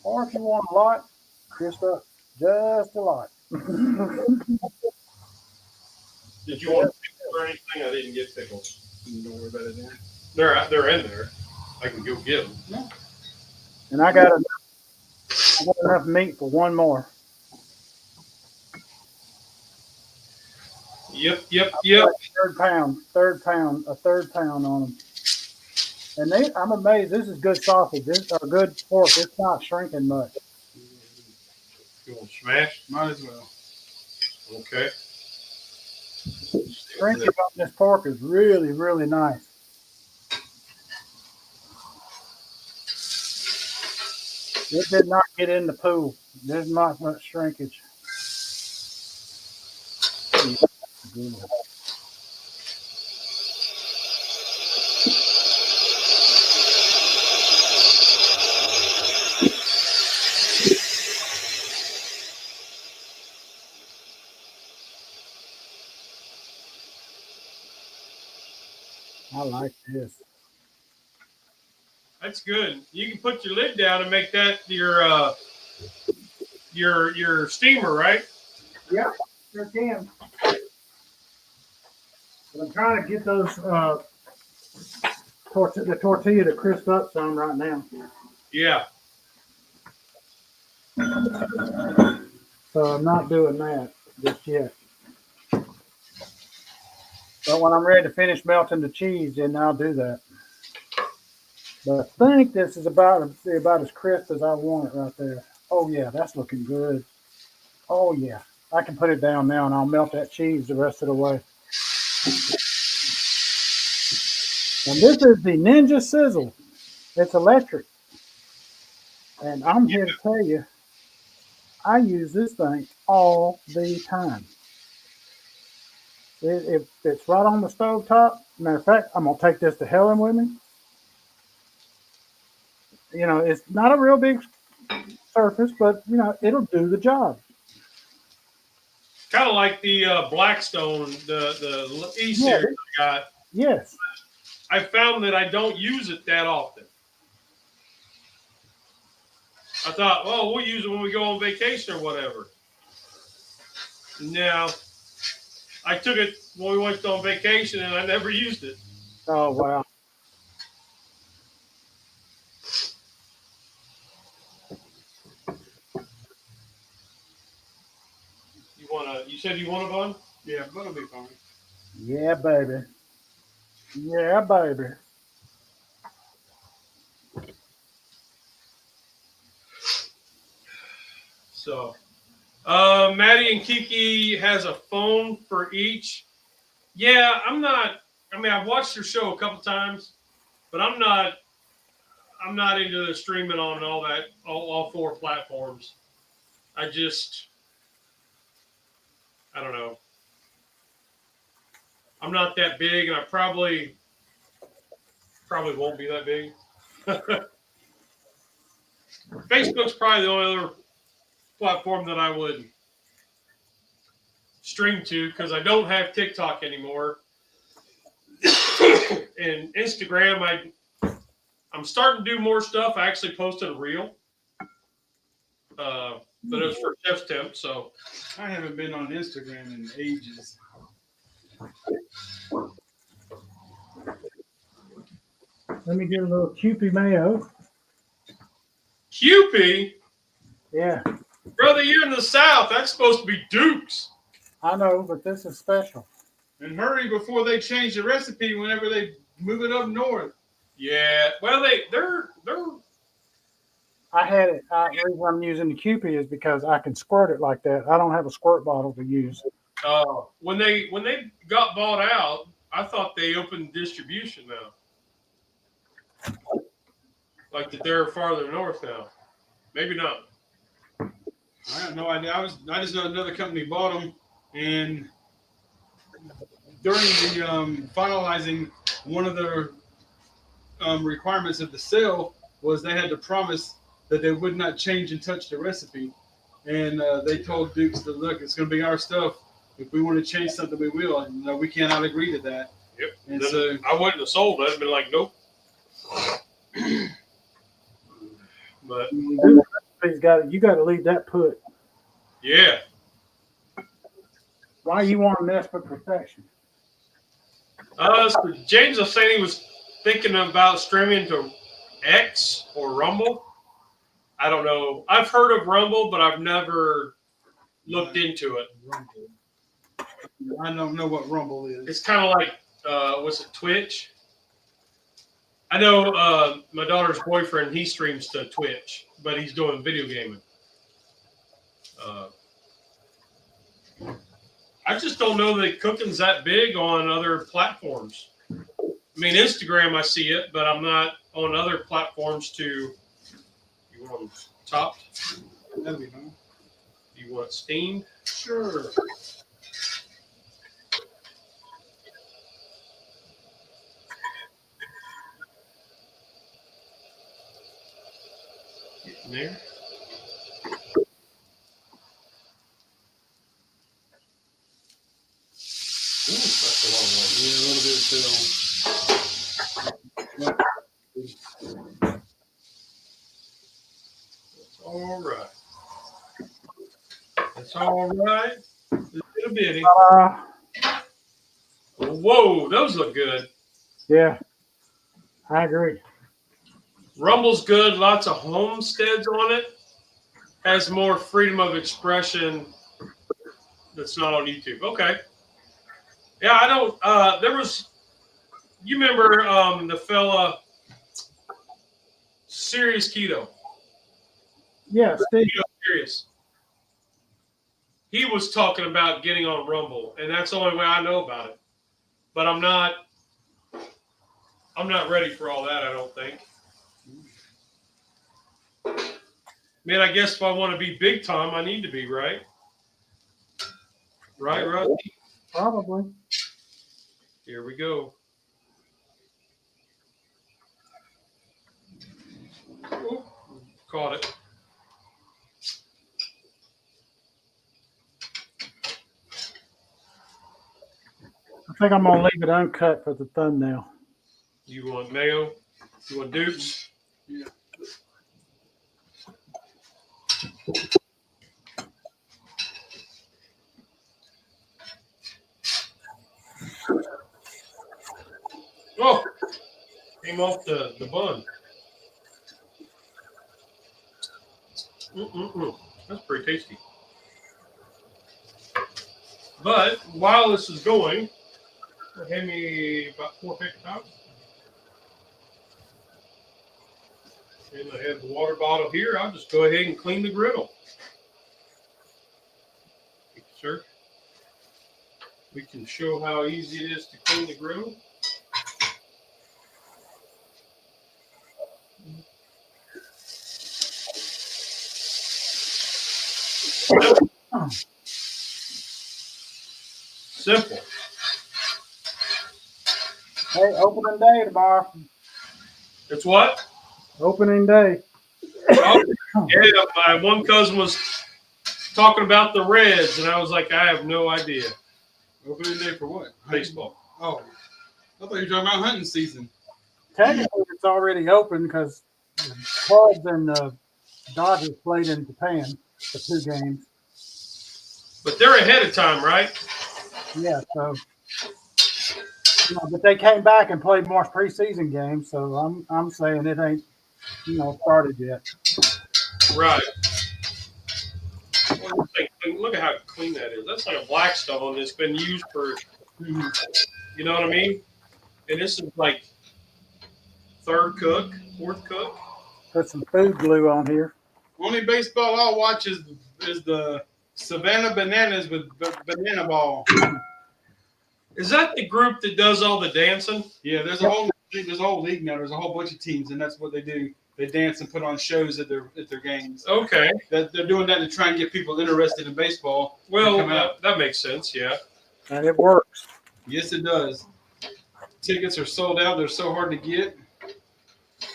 Or if you want a lot, crisp up just a lot. Did you want pickles or anything? I didn't get pickles. Don't worry about it then. They're in there. I can go get them. And I got enough meat for one more. Yep. Third pound on them. And I'm amazed. This is good sausage. This are good pork. It's not shrinking much. You want to smash? Might as well. Okay. Shrinkage on this pork is really, really nice. It did not get in the pool. There's not much shrinkage. I like this. That's good. You can put your lid down and make that your steamer, right? Yeah, sure can. But I'm trying to get those the tortilla to crisp up some right now. Yeah. So I'm not doing that just yet. But when I'm ready to finish melting the cheese, then I'll do that. But I think this is about as crisp as I want it right there. Oh yeah, that's looking good. Oh yeah, I can put it down now and I'll melt that cheese the rest of the way. And this is the Ninja Sizzle. It's electric. And I'm here to tell you, I use this thing all the time. If it's right on the stove top, matter of fact, I'm gonna take this to Helen with me. You know, it's not a real big surface, but you know, it'll do the job. Kind of like the Blackstone, the E series I got. Yes. I found that I don't use it that often. I thought, well, we'll use it when we go on vacation or whatever. Now, I took it when we went on vacation and I never used it. Oh wow. You said you want a bun? Yeah, but it'll be fine. Yeah, baby. Yeah, baby. So, Maddie and Kiki has a phone for each. Yeah, I'm not. I mean, I've watched your show a couple times, but I'm not into the streaming on all that, all four platforms. I don't know. I'm not that big, and I probably won't be that big. Facebook's probably the only other platform that I would stream to because I don't have TikTok anymore. And Instagram, I'm starting to do more stuff. I actually posted a reel, but it was for Chef's Temp, so I haven't been on Instagram in ages. Let me get a little Kewpie mayo. Kewpie, Yeah, brother, you're in the South. That's supposed to be Duke's. I know, but this is special. And hurry before they change the recipe whenever they move it up north. Yeah, well, they're. I had it. The reason I'm using the Kewpie is because I can squirt it like that. I don't have a squirt bottle to use. When they got bought out, I thought they opened distribution now. Like that they're farther north now. Maybe not. I have no idea. I just know another company bought them, and during the finalizing, one of their requirements of the sale was they had to promise that they would not change and touch the recipe. And they told Dukes that, look, it's going to be our stuff. If we want to change something, we will. And we cannot agree to that. Yep. And Then so I wouldn't have sold it. I'd been like, nope. But You got to leave that put. yeah, Why you want to mess with perfection? so James was saying he was thinking about streaming to X or Rumble. I don't know. I've heard of Rumble, but I've never looked into it. Rumble. I don't know what Rumble is. It's kind of like, what's it, Twitch? I know my daughter's boyfriend, he streams to Twitch, but he's doing video gaming. I just don't know that cooking's that big on other platforms. I mean, Instagram, I see it, but I'm not on other platforms to. You want them topped? That'd be fun. You want it steamed? Sure. Getting there. Ooh, that's a long way. Yeah, a little bit still. That's all right. That's all right. Little bitty. Whoa, those look good. Yeah, I agree. Rumble's good. Lots of homesteads on it. Has more freedom of expression that's not on YouTube. Okay. Yeah, I don't. There was. You remember the fella, Serious Keto? Yeah, Steve. Serious. He was talking about getting on Rumble, and that's the only way I know about it. But I'm not ready for all that, I don't think. Man, I guess if I want to be big time, I need to be, right? Right, Rusty? Probably. Here we go. Ooh, caught it. I think I'm gonna leave it uncut for the thumbnail. You want mayo? You want dukes? Yeah. Oh, came off the bun. That's pretty tasty. But while this is going, hand me about 4 paper towels. And I have the water bottle here. I'll just go ahead and clean the griddle. Thank you, sir. We can show how easy it is to clean the griddle. Simple. Hey, opening day tomorrow. It's what? Opening day. Oh, yeah, my one cousin was talking about the Reds, and I was like, I have no idea. Opening day for what? Baseball. Oh, I thought you were talking about hunting season. Technically, it's already open because the Cubs and the Dodgers played in Japan for 2 games. But they're ahead of time, right? Yeah, so. Yeah, but they came back and played more preseason games, so I'm saying it ain't started yet. Right. Look at how clean that is. That's like a Blackstone that's been used for, you know what I mean? And this is like 3rd cook, 4th cook. Put some food glue on here. Only baseball I'll watch is the Savannah Bananas with banana ball. Is that the group that does all the dancing? Yeah, there's a whole league now. There's a whole bunch of teams, and that's what they do. They dance and put on shows at their games. Okay. They're doing that to try and get people interested in baseball. Well, that makes sense, yeah. And it works. Yes, it does. Tickets are sold out. They're so hard to get.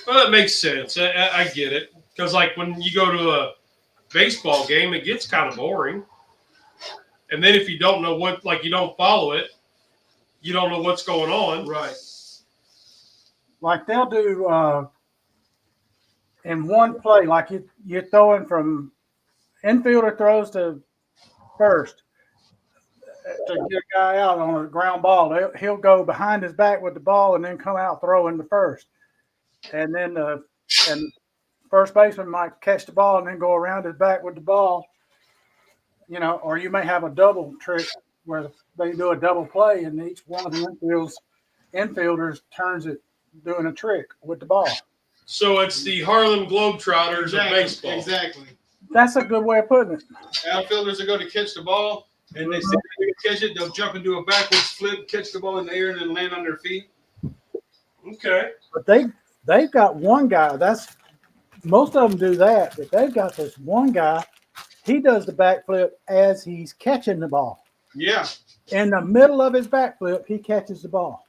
Well, that makes sense. I get it. Because, like, when you go to a baseball game, it gets kind of boring. And then if you don't know you don't follow it, you don't know what's going on. Right. Like they'll do in one play, like you're throwing from infielder throws to first to get a guy out on a ground ball. He'll go behind his back with the ball and then come out throwing to first. And then and first baseman might catch the ball and then go around his back with the ball. Or you may have a double trick where they do a double play and each one of the infielders turns it doing a trick with the ball. So it's the Harlem Globetrotters of baseball. Exactly. That's a good way of putting it. Outfielders will go to catch the ball, and they see they catch it. They'll jump and do a backwards flip, catch the ball in the air, and then land on their feet. Okay. But they've got one guy. Most of them do that, but they've got this one guy. He does the backflip as he's catching the ball. Yeah. In the middle of his backflip, he catches the ball.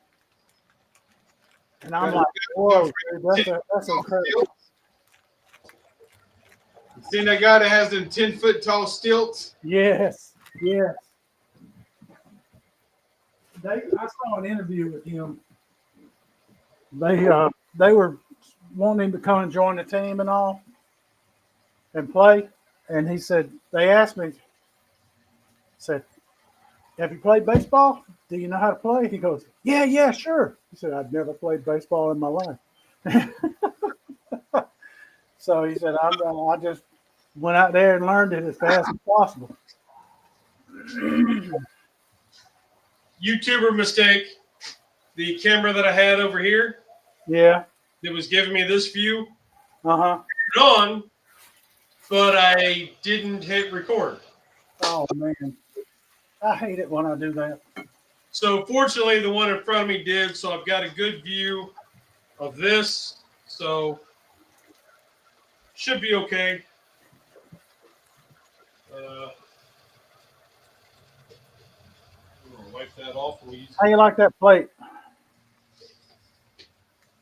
And I'm like, whoa, dude, that's incredible. Seen that guy that has them 10-foot tall stilts? Yes. I saw an interview with him. They were wanting him to come and join the team and all and play. And he said, they asked me, said, have you played baseball? Do you know how to play? He goes, yeah, sure. He said, I've never played baseball in my life. So he said, I just went out there and learned it as fast as possible. YouTuber mistake. The camera that I had over here Yeah. that was giving me this view Uh-huh. on, but I didn't hit record. Oh, man. I hate it when I do that. So fortunately, the one in front of me did, so I've got a good view of this. So should be okay. I'm gonna wipe that off. And How you like that plate?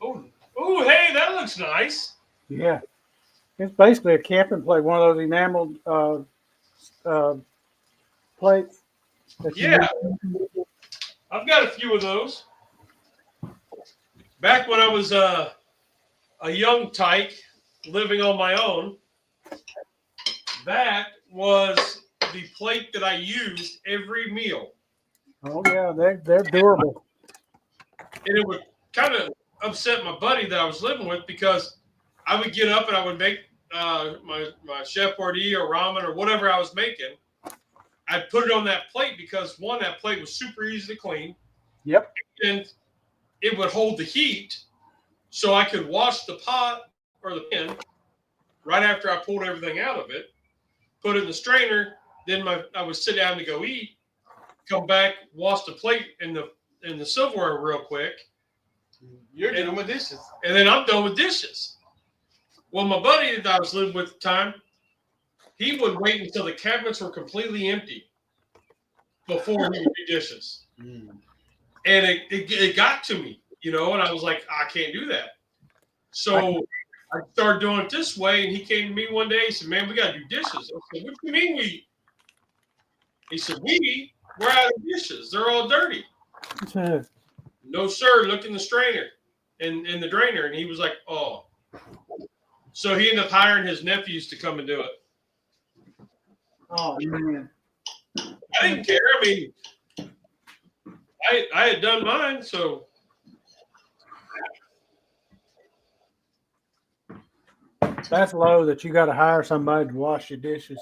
Oh, hey, that looks nice. Yeah. It's basically a camping plate, one of those enameled plates. that you Yeah. use. I've got a few of those. Back when I was a young tyke living on my own, that was the plate that I used every meal. Oh yeah, they're durable. And it would kind of upset my buddy that I was living with because I would get up and I would make my chef boyardee or ramen or whatever I was making. I'd put it on that plate because one, that plate was super easy to clean. Yep. And it would hold the heat so I could wash the pot or the pan right after I pulled everything out of it, put it in the strainer. Then I would sit down to go eat, come back, wash the plate in the silverware real quick. You're done with dishes. And then I'm done with dishes. Well, my buddy that I was living with at the time, he would wait until the cabinets were completely empty before he would do dishes. And it got to me, and I was like, I can't do that. So I started doing it this way, and he came to me one day. He said, man, we got to do dishes. I said, what do you mean we? He said, we're out of dishes. They're all dirty. No, sir. Look in the strainer and in the drainer. And he was like, oh. So he ended up hiring his nephews to come and do it. Oh man. I didn't care. I mean, I had done mine, so. That's low that you got to hire somebody to wash your dishes.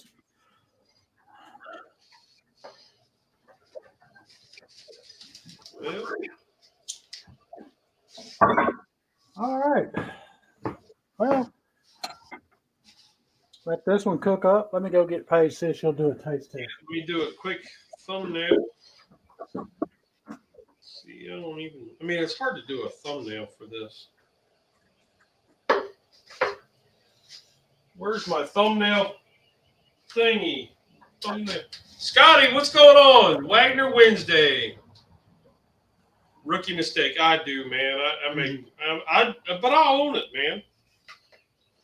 Well, All right. Well, let this one cook up. Let me go get Paige, see if she'll do a taste test. let me do a quick thumbnail. See, I mean, it's hard to do a thumbnail for this. Where's my thumbnail thingy? Thumbnail. Scotty, what's going on? Wagner Wednesday. Rookie mistake. I do, man. But I'll own it, man.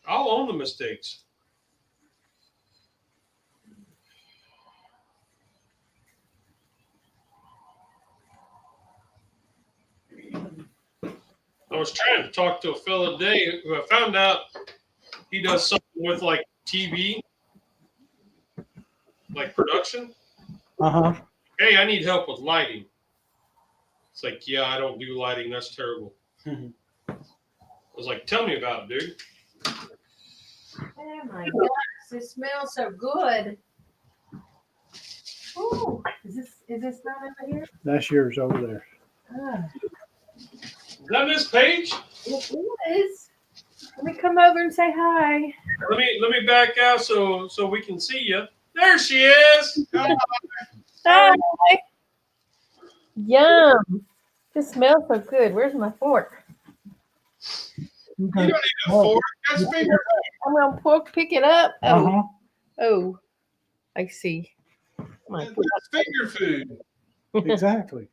I'll own the mistakes. I was trying to talk to a fellow today who I found out he does something with like TV, like production. Uh-huh. Hey, I need help with lighting. It's like, yeah, I don't do lighting. That's terrible. I was like, tell me about it, dude. Oh my gosh, it smells so good. Ooh, is this not over here? That's yours over there. Ah, Is that Miss Page? it is. Let me come over and say hi. Let me back out so we can see you. There she is. Hi. Yum. This smells so good. Where's my fork? You don't need a fork. That's finger. I'm gonna pick it up. Oh, Uh-huh. oh, I see. My That's finger food. Exactly.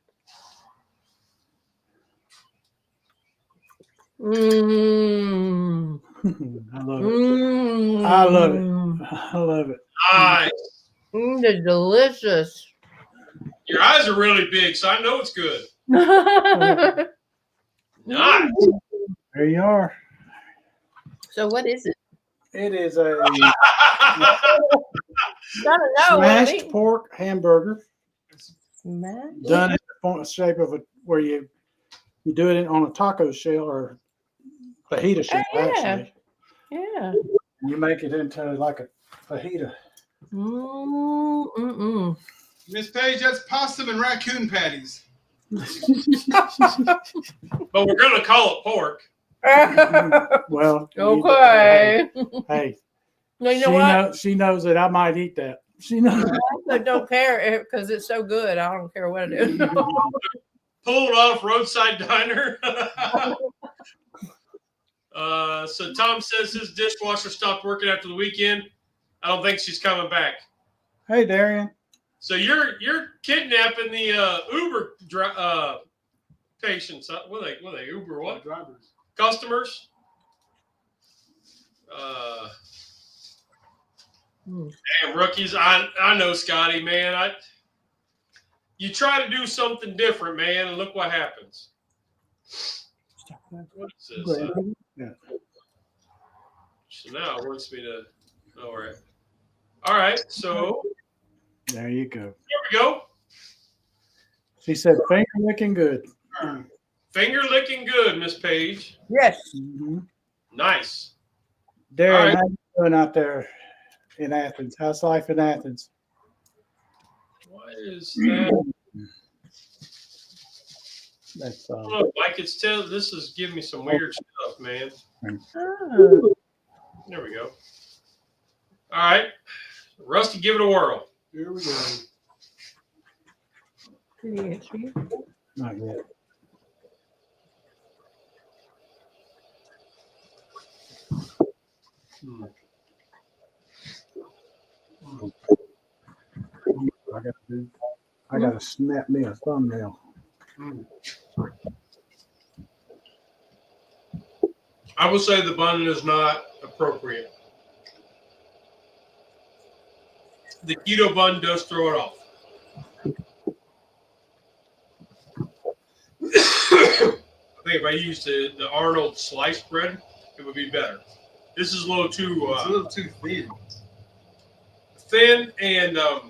Mmm. I love it. Mmm. I love it. I love it. Nice. Mmm, they're delicious. Your eyes are really big, so I know it's good. Nice. There you are. So what is it? It is a Gotta know. smashed pork hamburger Smashed? done in the shape of where you do it on a taco shell or fajita shell, Oh, yeah. actually. Yeah. And you make it into like a fajita. Mm-mm. Miss Page, that's possum and raccoon patties. But we're gonna call it pork. Well, Okay. hey, No, you know what? she knows that I might eat that. She knows. I don't care because it's so good. I don't care what it is. Pulled off roadside diner. So Tom says his dishwasher stopped working after the weekend. I don't think she's coming back. Hey, Darian. So you're kidnapping the Uber patients? Huh? What are they? Uber what? Drivers. Customers? Damn rookies! I know, Scotty, man. You try to do something different, man, and look what happens. What is this? Yeah. So now it wants me to. All right. So There you go. here we go. She said, finger licking good. Finger licking good, Miss Page. Yes. Mm-hmm. Nice. Darian, All right. how you doing out there in Athens? How's life in Athens? What is that? That's Look, Mike, this is giving me some weird stuff, man. Oh. There we go. All right. Rusty, give it a whirl. Here we go. Did he answer you? not yet. I gotta snap me a thumbnail. I will say the bun is not appropriate. The keto bun does throw it off. I think if I used the Arnold sliced bread, it would be better. This is a little too It's a little too thin. thin and I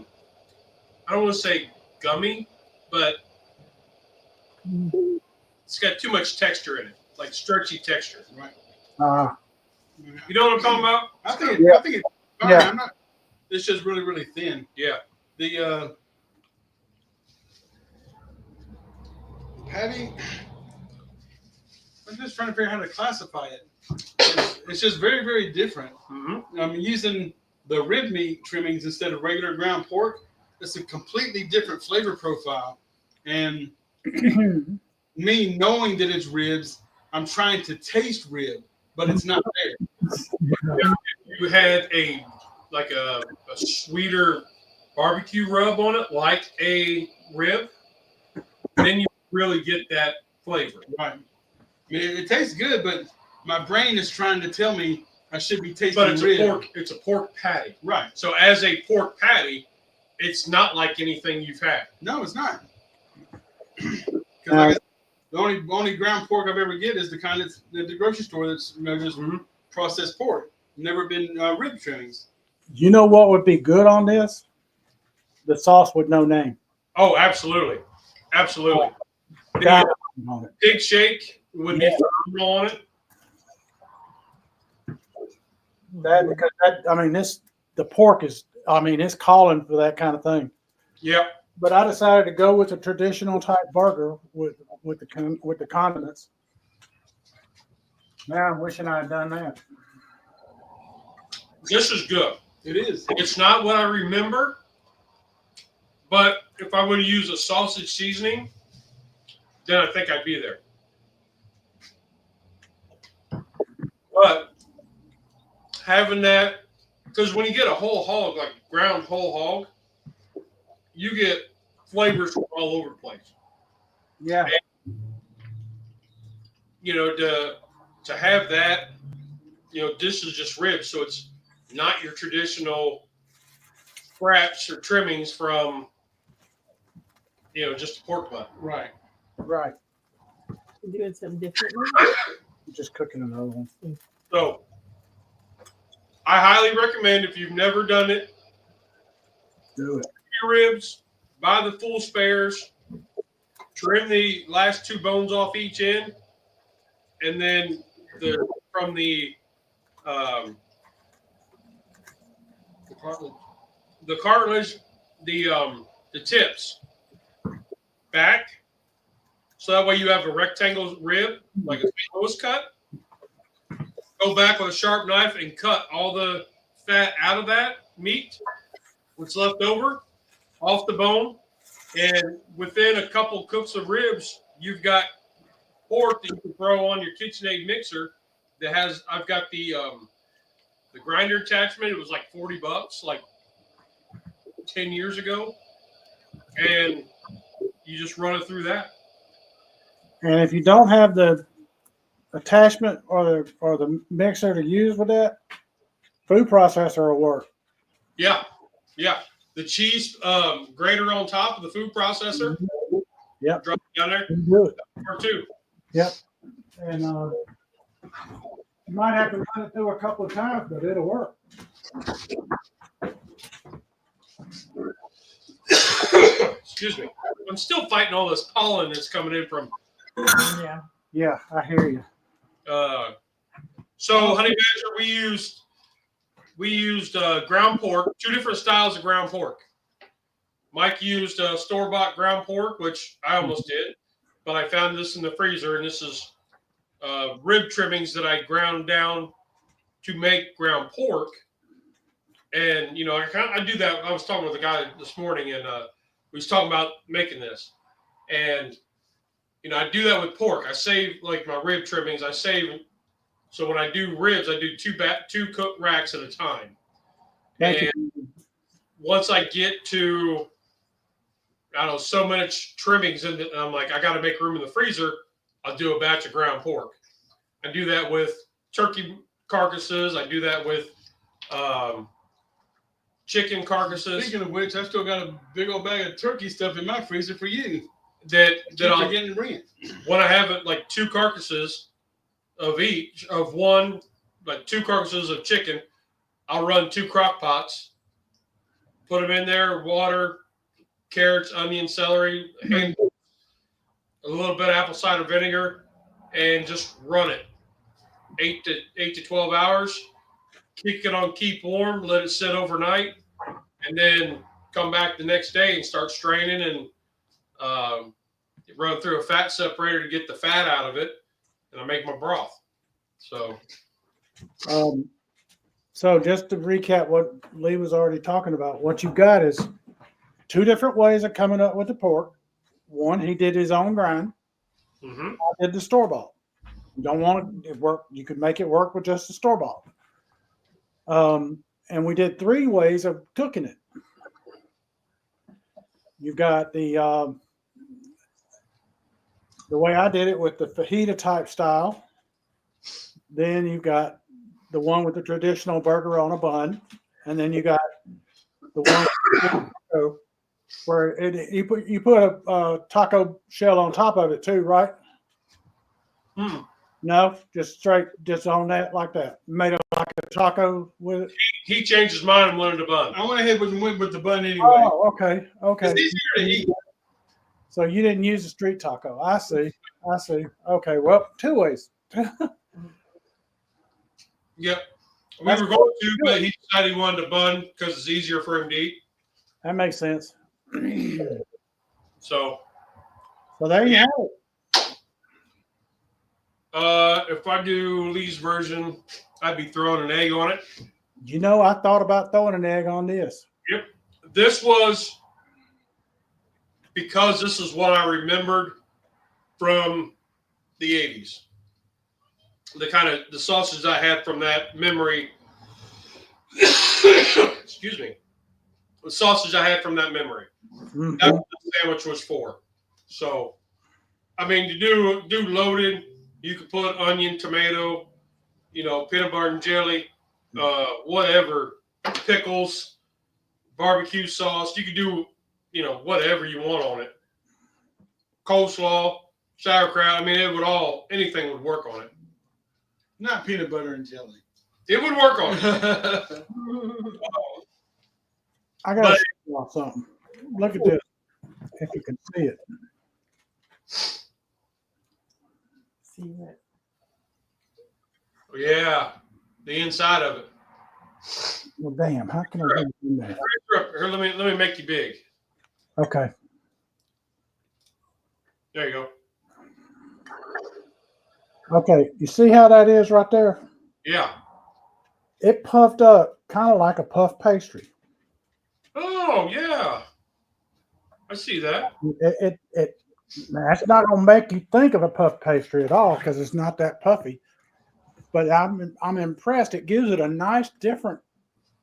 don't want to say gummy, but it's got too much texture in it, like stretchy texture. Right. You know what I'm talking about? I think Yeah. I think it's fine. Yeah. I'm not. It's just really, really thin. Yeah. The patty. I'm just trying to figure out how to classify it. It's just very, very different. Mm-hmm. I'm using the rib meat trimmings instead of regular ground pork. It's a completely different flavor profile. And me knowing that it's ribs, I'm trying to taste rib, but it's not there. You had a sweeter barbecue rub on it, like a rib, then you really get that flavor. Right. I mean, it tastes good, but my brain is trying to tell me I should be tasting But it's rib. a pork patty. Right. So as a pork patty, it's not like anything you've had. No, it's not. 'Cause like the only ground pork I've ever get is the kind that's at the grocery store that's just processed pork. Never been rib trimmings. You know what would be good on this? The sauce with no name. Oh, absolutely. Absolutely. Got The it on it. Big Shake would be phenomenal on it. That because the pork is. It's calling for that kind of thing. Yep. But I decided to go with a traditional type burger with the condiments. Now I'm wishing I had done that. This is good. It is. It's not what I remember, but if I would have used a sausage seasoning, then I think I'd be there. But having that, because when you get a whole hog, like ground whole hog, you get flavors from all over the place. Yeah. You know, to have that, this is just ribs, so it's not your traditional scraps or trimmings from, just a pork butt. Right. Right. Doing something differently. Just cooking another one. So I highly recommend, if you've never done it, Do it. your ribs, buy the full spares, trim the last two bones off each end, and then the cartilage, the tips back, so that way you have a rectangle rib, like a St. Louis cut. Go back with a sharp knife and cut all the fat out of that meat, what's left over, off the bone. And within a couple cooks of ribs, you've got pork that you can throw on your KitchenAid mixer. I've got the grinder attachment. It was like $40. Like, 10 years ago, and you just run it through that. And if you don't have the attachment or the mixer to use with that, food processor will work. Yeah, yeah. The cheese grater on top of the food processor. Yep. Drop it down there. You can do it. Or two. Yep. And you might have to run it through a couple of times, but it'll work. Excuse me. I'm still fighting all this pollen that's coming in from. Yeah. Yeah, I hear you. So Honey Badger, we used ground pork, 2 different styles of ground pork. Mike used store-bought ground pork, which I almost did, but I found this in the freezer, and this is rib trimmings that I ground down to make ground pork. And you know, I do that. I was talking with a guy this morning, and we was talking about making this, and you know, I do that with pork. I save like my rib trimmings. I save. So when I do ribs, I do 2 cooked racks at a time. Thank And you. once I get to, I don't know, so much trimmings in it, I'm like, I got to make room in the freezer. I'll do a batch of ground pork. I do that with turkey carcasses. I do that with chicken carcasses. Speaking of which, I still got a big old bag of turkey stuff in my freezer for you. That I'll getting rent. when I have it like 2 carcasses of each of one, like 2 carcasses of chicken, I'll run 2 crock pots, put them in there, water, carrots, onion, celery, and a little bit of apple cider vinegar, and just run it 8 to 12 hours. Kick it on keep warm, let it sit overnight, and then come back the next day and start straining and run through a fat separator to get the fat out of it, and I make my broth. So So just to recap what Lee was already talking about, what you've got is 2 different ways of coming up with the pork. One, he did his own grind. mhm. I did the store bought. You don't want it work. You could make it work with just the store bought. And we did 3 ways of cooking it. You've got the way I did it with the fajita type style. Then you've got the one with the traditional burger on a bun, and then you got the one where you put a taco shell on top of it too, right? No, just straight, just on that like that. Made it like a taco with it. He changed his mind and wanted a bun. I went ahead and went with the bun anyway. Oh, okay, okay. It's easier to eat. So you didn't use the street taco. I see. Okay, well, 2 ways. Yep. We were going to, but he decided he wanted a bun because it's easier for him to eat. That makes sense. So So there you have it. if I do Lee's version, I'd be throwing an egg on it. You know, I thought about throwing an egg on this. Yep. This was because this is what I remembered from the 80s. The sausage I had from that memory. Excuse me. The sausage I had from that memory. Mhm. That's what the sandwich was for. So, I mean, to do loaded, you could put onion, tomato, peanut butter and jelly, whatever, pickles, barbecue sauce. You could do, whatever you want on it. Coleslaw, sauerkraut. I mean, anything would work on it. Not peanut butter and jelly. It would work on it. I got to show you something. Look at this. If you can see it. See that? Yeah, the inside of it. Well, damn. How can I get it in there? Here, let me make you big. Okay. There you go. Okay. You see how that is right there? Yeah. It puffed up kind of like a puff pastry. Oh yeah. I see that. That's not gonna make you think of a puff pastry at all because it's not that puffy. But I'm impressed. It gives it a nice different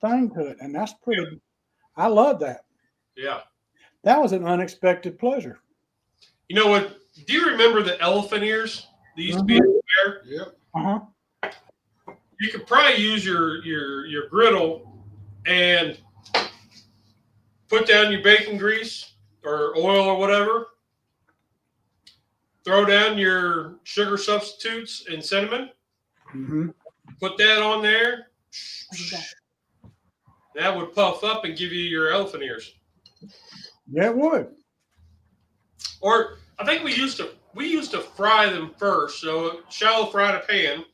thing to it, and that's pretty. I love that. Yeah. That was an unexpected pleasure. You know what? Do you remember the elephant ears that used to be in the fair? Yep. Uh-huh. You could probably use your griddle and put down your bacon grease or oil or whatever. Throw down your sugar substitutes and cinnamon. Mm-hmm. Put that on there. That would puff up and give you your elephant ears. Yeah, it would. Or I think we used to fry them first. So shallow fry the pan,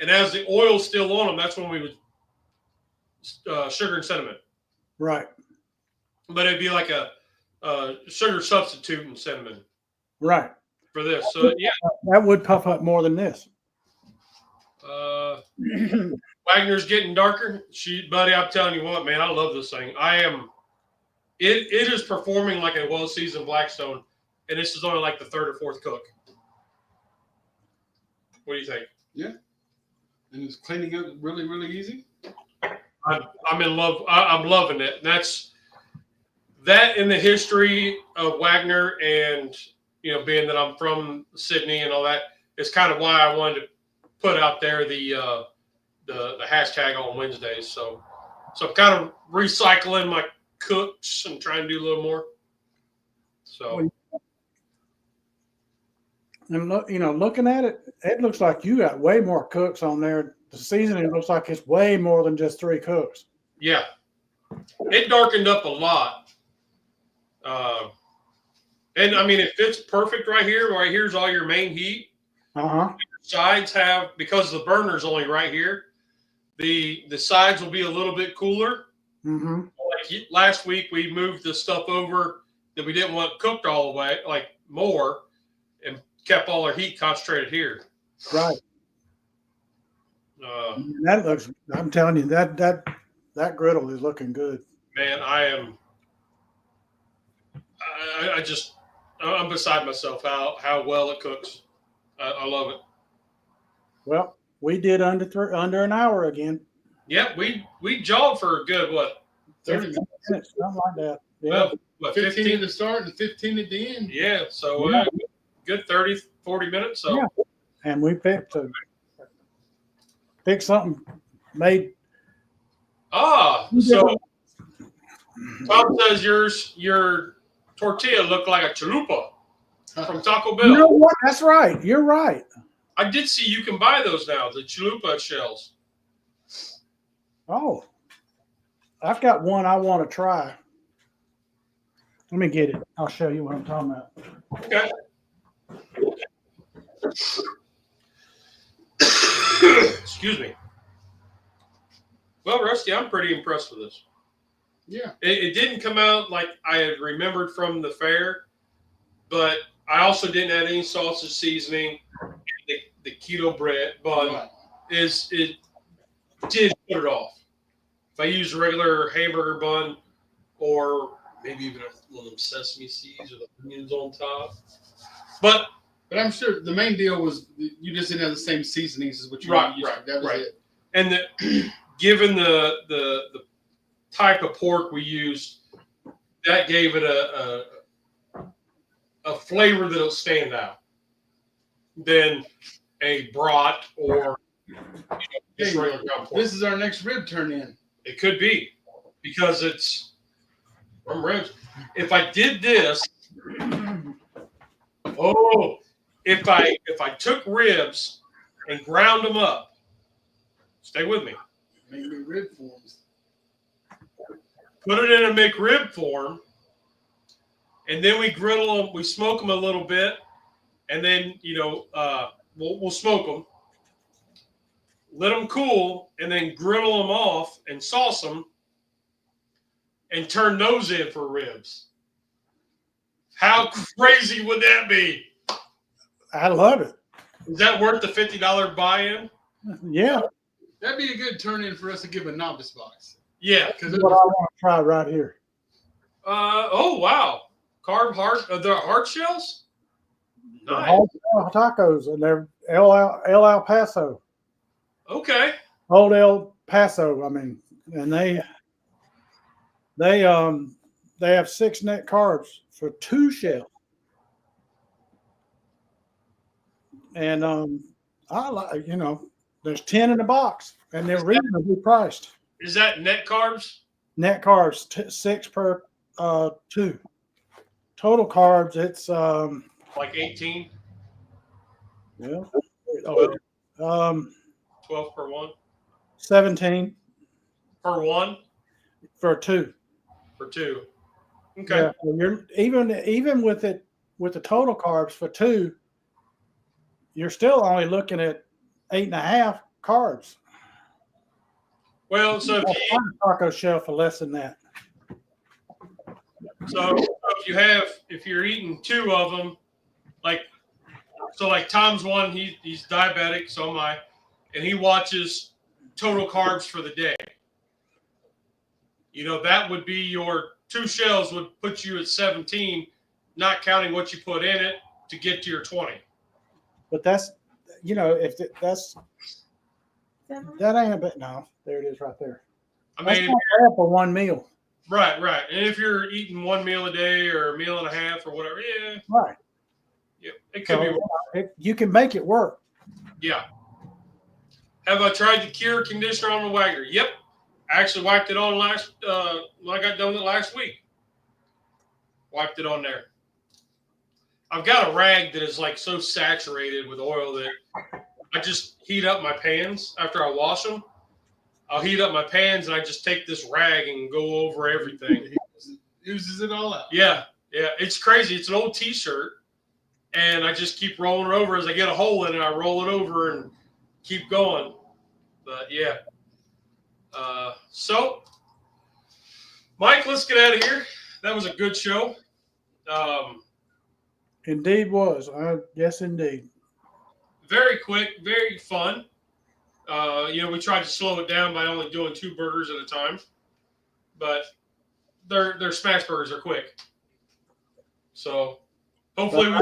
and as the oil's still on them, that's when we would sugar and cinnamon. Right. But it'd be like a sugar substitute and cinnamon Right. for this. So yeah, That would puff up more than this. Wagner's getting darker. Buddy, I'm telling you what, man, I love this thing. It is performing like a well-seasoned Blackstone, and this is only like the third or fourth cook. What do you think? Yeah. And it's cleaning up really, really easy. I'm in love. I'm loving it. That's that in the history of Wagner, and being that I'm from Sydney and all that, is kind of why I wanted to put out there the hashtag on Wednesdays. So I'm kind of recycling my cooks and trying to do a little more. So And looking at it, it looks like you got way more cooks on there. The seasoning looks like it's way more than just 3 cooks. yeah, it darkened up a lot. And I mean, it fits perfect right here. Right here's all your main heat. Uh-huh. Sides have, because the burner's only right here, the sides will be a little bit cooler. Mm-hmm. Like last week, we moved the stuff over that we didn't want cooked all the way, like more, and kept all our heat concentrated here. Right. That looks. I'm telling you, that griddle is looking good. Man, I'm beside myself how well it cooks. I love it. Well, we did under an hour again. Yeah, we jogged for a good 30 minutes. Something like that. Yeah. well, 15 at the start and 15 at the end. Yeah, so Yeah. Good 30, 40 minutes. So Yeah. And we picked something made. so Tom says your tortilla looked like a chalupa from Taco Bell. You know what? That's right. You're right. I did see you can buy those now, the chalupa shells. Oh, I've got one I want to try. Let me get it. I'll show you what I'm talking about. Okay. Excuse me. Well, Rusty, I'm pretty impressed with this. Yeah. It didn't come out like I had remembered from the fair, but I also didn't add any sausage seasoning. The keto bread bun Right. it did put it off. If I use a regular hamburger bun, or maybe even one of them sesame seeds or the onions on top, but But I'm sure the main deal was you just didn't have the same seasonings as what you Right, used to. right, That was right. it. and given the type of pork we used, that gave it a flavor that'll stand out than a brat or just Hey, regular ground pork. This is our next rib turn in. It could be because it's from ribs. If I did this, if I took ribs and ground them up, stay with me. Maybe rib forms. Put it in a McRib form, and then we griddle them. We smoke them a little bit, and then we'll smoke them, let them cool, and then griddle them off and sauce them, and turn those in for ribs. How crazy would that be? I love it. Is that worth the $50 buy-in? Yeah. That'd be a good turn in for us to give a novice box. Yeah. Because That's what I want to try right here. Oh wow, carb heart the heart shells. The Nice. whole tacos, and they're El Paso. Okay. Old El Paso. I mean, and they they have 6 net carbs for 2 shells. And I like, there's 10 in the box, and they're reasonably priced. Is that net carbs? Net carbs 6 per 2. Total carbs, it's Like 18, well, 12 per one? 17 Per one? for 2. For 2. Okay. Yeah, so you're even with it with the total carbs for 2, you're still only looking at 8.5 carbs. Well, so You can find a taco shell for less than that. if you're eating 2 of them, like Tom's one, he's diabetic, so am I, and he watches total carbs for the day. That would be your 2 shells would put you at 17, not counting what you put in it to get to your 20. But that's, if that ain't a bit. No, there it is right there. I That's mean, not bad for one meal. right. And if you're eating 1 meal a day or a meal and a half or whatever, yeah, Right. it could be. You can make it work. Yeah. Have I tried the Cure conditioner on the Wagner? Yep. I actually wiped it on when I got done with it last week. Wiped it on there. I've got a rag that is like so saturated with oil that I just heat up my pans after I wash them. I'll heat up my pans and I just take this rag and go over everything. Uses it all out. Yeah. It's crazy. It's an old T-shirt, and I just keep rolling it over as I get a hole in it. I roll it over and keep going. But yeah. So, Mike, let's get out of here. That was a good show. Indeed was. Yes, indeed. Very quick, very fun. We tried to slow it down by only doing 2 burgers at a time, but their smash burgers are quick. So hopefully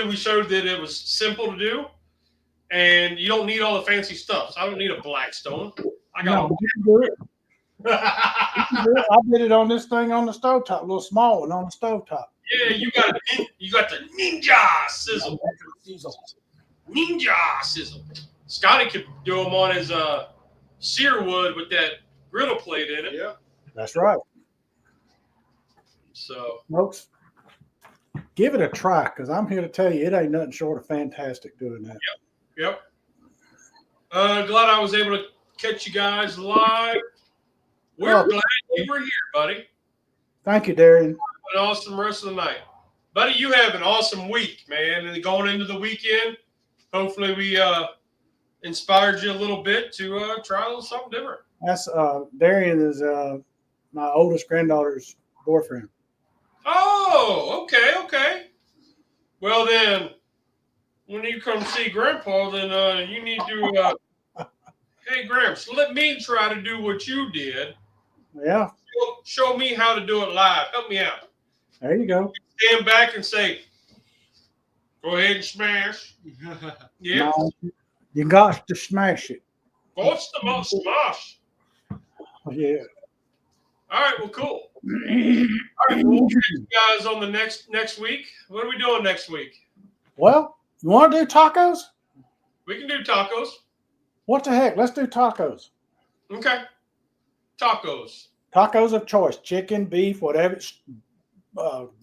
we showed that it was simple to do, and you don't need all the fancy stuff. So I don't need a Blackstone. I got. No, you can do it. I did it on this thing on the stovetop, a little small one on the stovetop. Yeah, you got the ninja sizzle. Ninja sizzle. Scotty could do them on his sear wood with that griddle plate in it. Yeah. That's right. So, Folks, give it a try, because I'm here to tell you it ain't nothing short of fantastic doing that. yep. Glad I was able to catch you guys live. We're glad you were here, buddy. Thank you, Darian. An awesome rest of the night. Buddy, you have an awesome week, man. And going into the weekend, hopefully we inspired you a little bit to try a little something different. That's Darian is my oldest granddaughter's boyfriend. Oh, okay. Well, then, when you come see Grandpa, then you need to, hey, Gramps, let me try to do what you did. Yeah, Show me how to do it live. Help me out. there you go. Stand back and say, go ahead and smash. Yeah. No, you got to smash it. What's the most smash? Yeah. All right, well, cool. All right, we'll catch you guys on the next week. What are we doing next week? Well, you want to do tacos? We can do tacos. What the heck? Let's do tacos. Okay. Tacos. Tacos of choice: chicken, beef, whatever,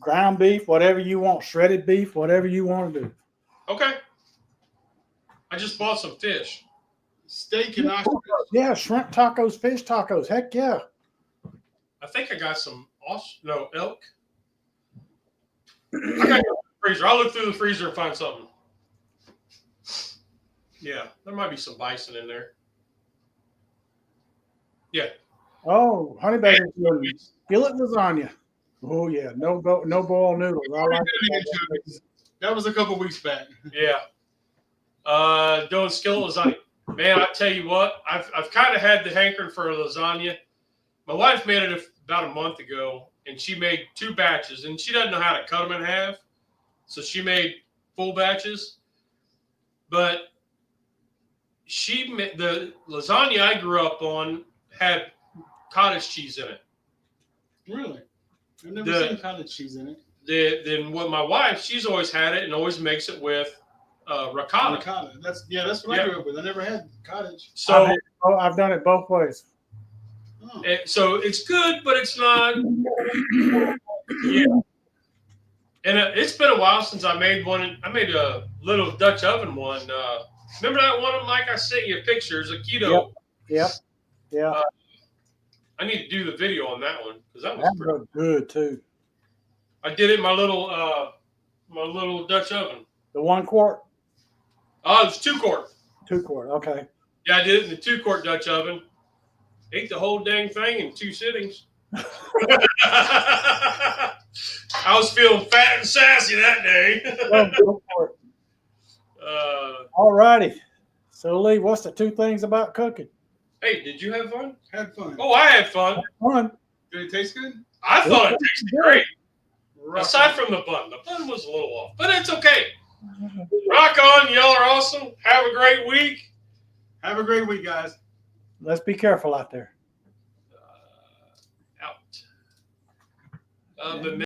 ground beef, whatever you want, shredded beef, whatever you want to do. Okay. I just bought some fish. Steak and ostrich. Yeah, shrimp tacos, fish tacos. Heck yeah. I think I got some elk. I got the freezer. I'll look through the freezer and find something. Yeah, there might be some bison in there. Yeah. Oh, honey badger skillet lasagna. Oh yeah, no boiled noodles. I like that. That was a couple weeks back. Yeah. Doing skillet lasagna. Man, I tell you what, I've kind of had the hankering for a lasagna. My wife made it about a month ago, and she made 2 batches, and she doesn't know how to cut them in half, so she made full batches. But the lasagna I grew up on had cottage cheese in it. Really? I've never The- seen cottage cheese in it. Then with my wife, she's always had it and always makes it with ricotta. Ricotta. That's what I Yeah. grew up with. I never had cottage. So I've done it both ways. Oh. so it's good, but it's not. Yeah. And it's been a while since I made one. I made a little Dutch oven one. Remember that one, Mike? I sent you pictures, a keto. Yep. Yeah. I need to do the video on that one because that was That pretty. looked good too. I did it in my little Dutch oven. The 1 quart, Oh, it's 2 quart. 2 quart. Okay. Yeah, I did it in the 2 quart Dutch oven. Ate the whole dang thing in 2 sittings. I was feeling fat and sassy that day. Go for it. All righty. So Lee, what's the 2 things about cooking? Hey, did you have fun? Had fun. Oh, I had fun. Fun. Did it taste good? I thought it tasted great. Rock Aside on. from the bun was a little off, but it's okay. Rock on, y'all are awesome. Have a great week. Have a great week, guys. Let's be careful out there. Out. The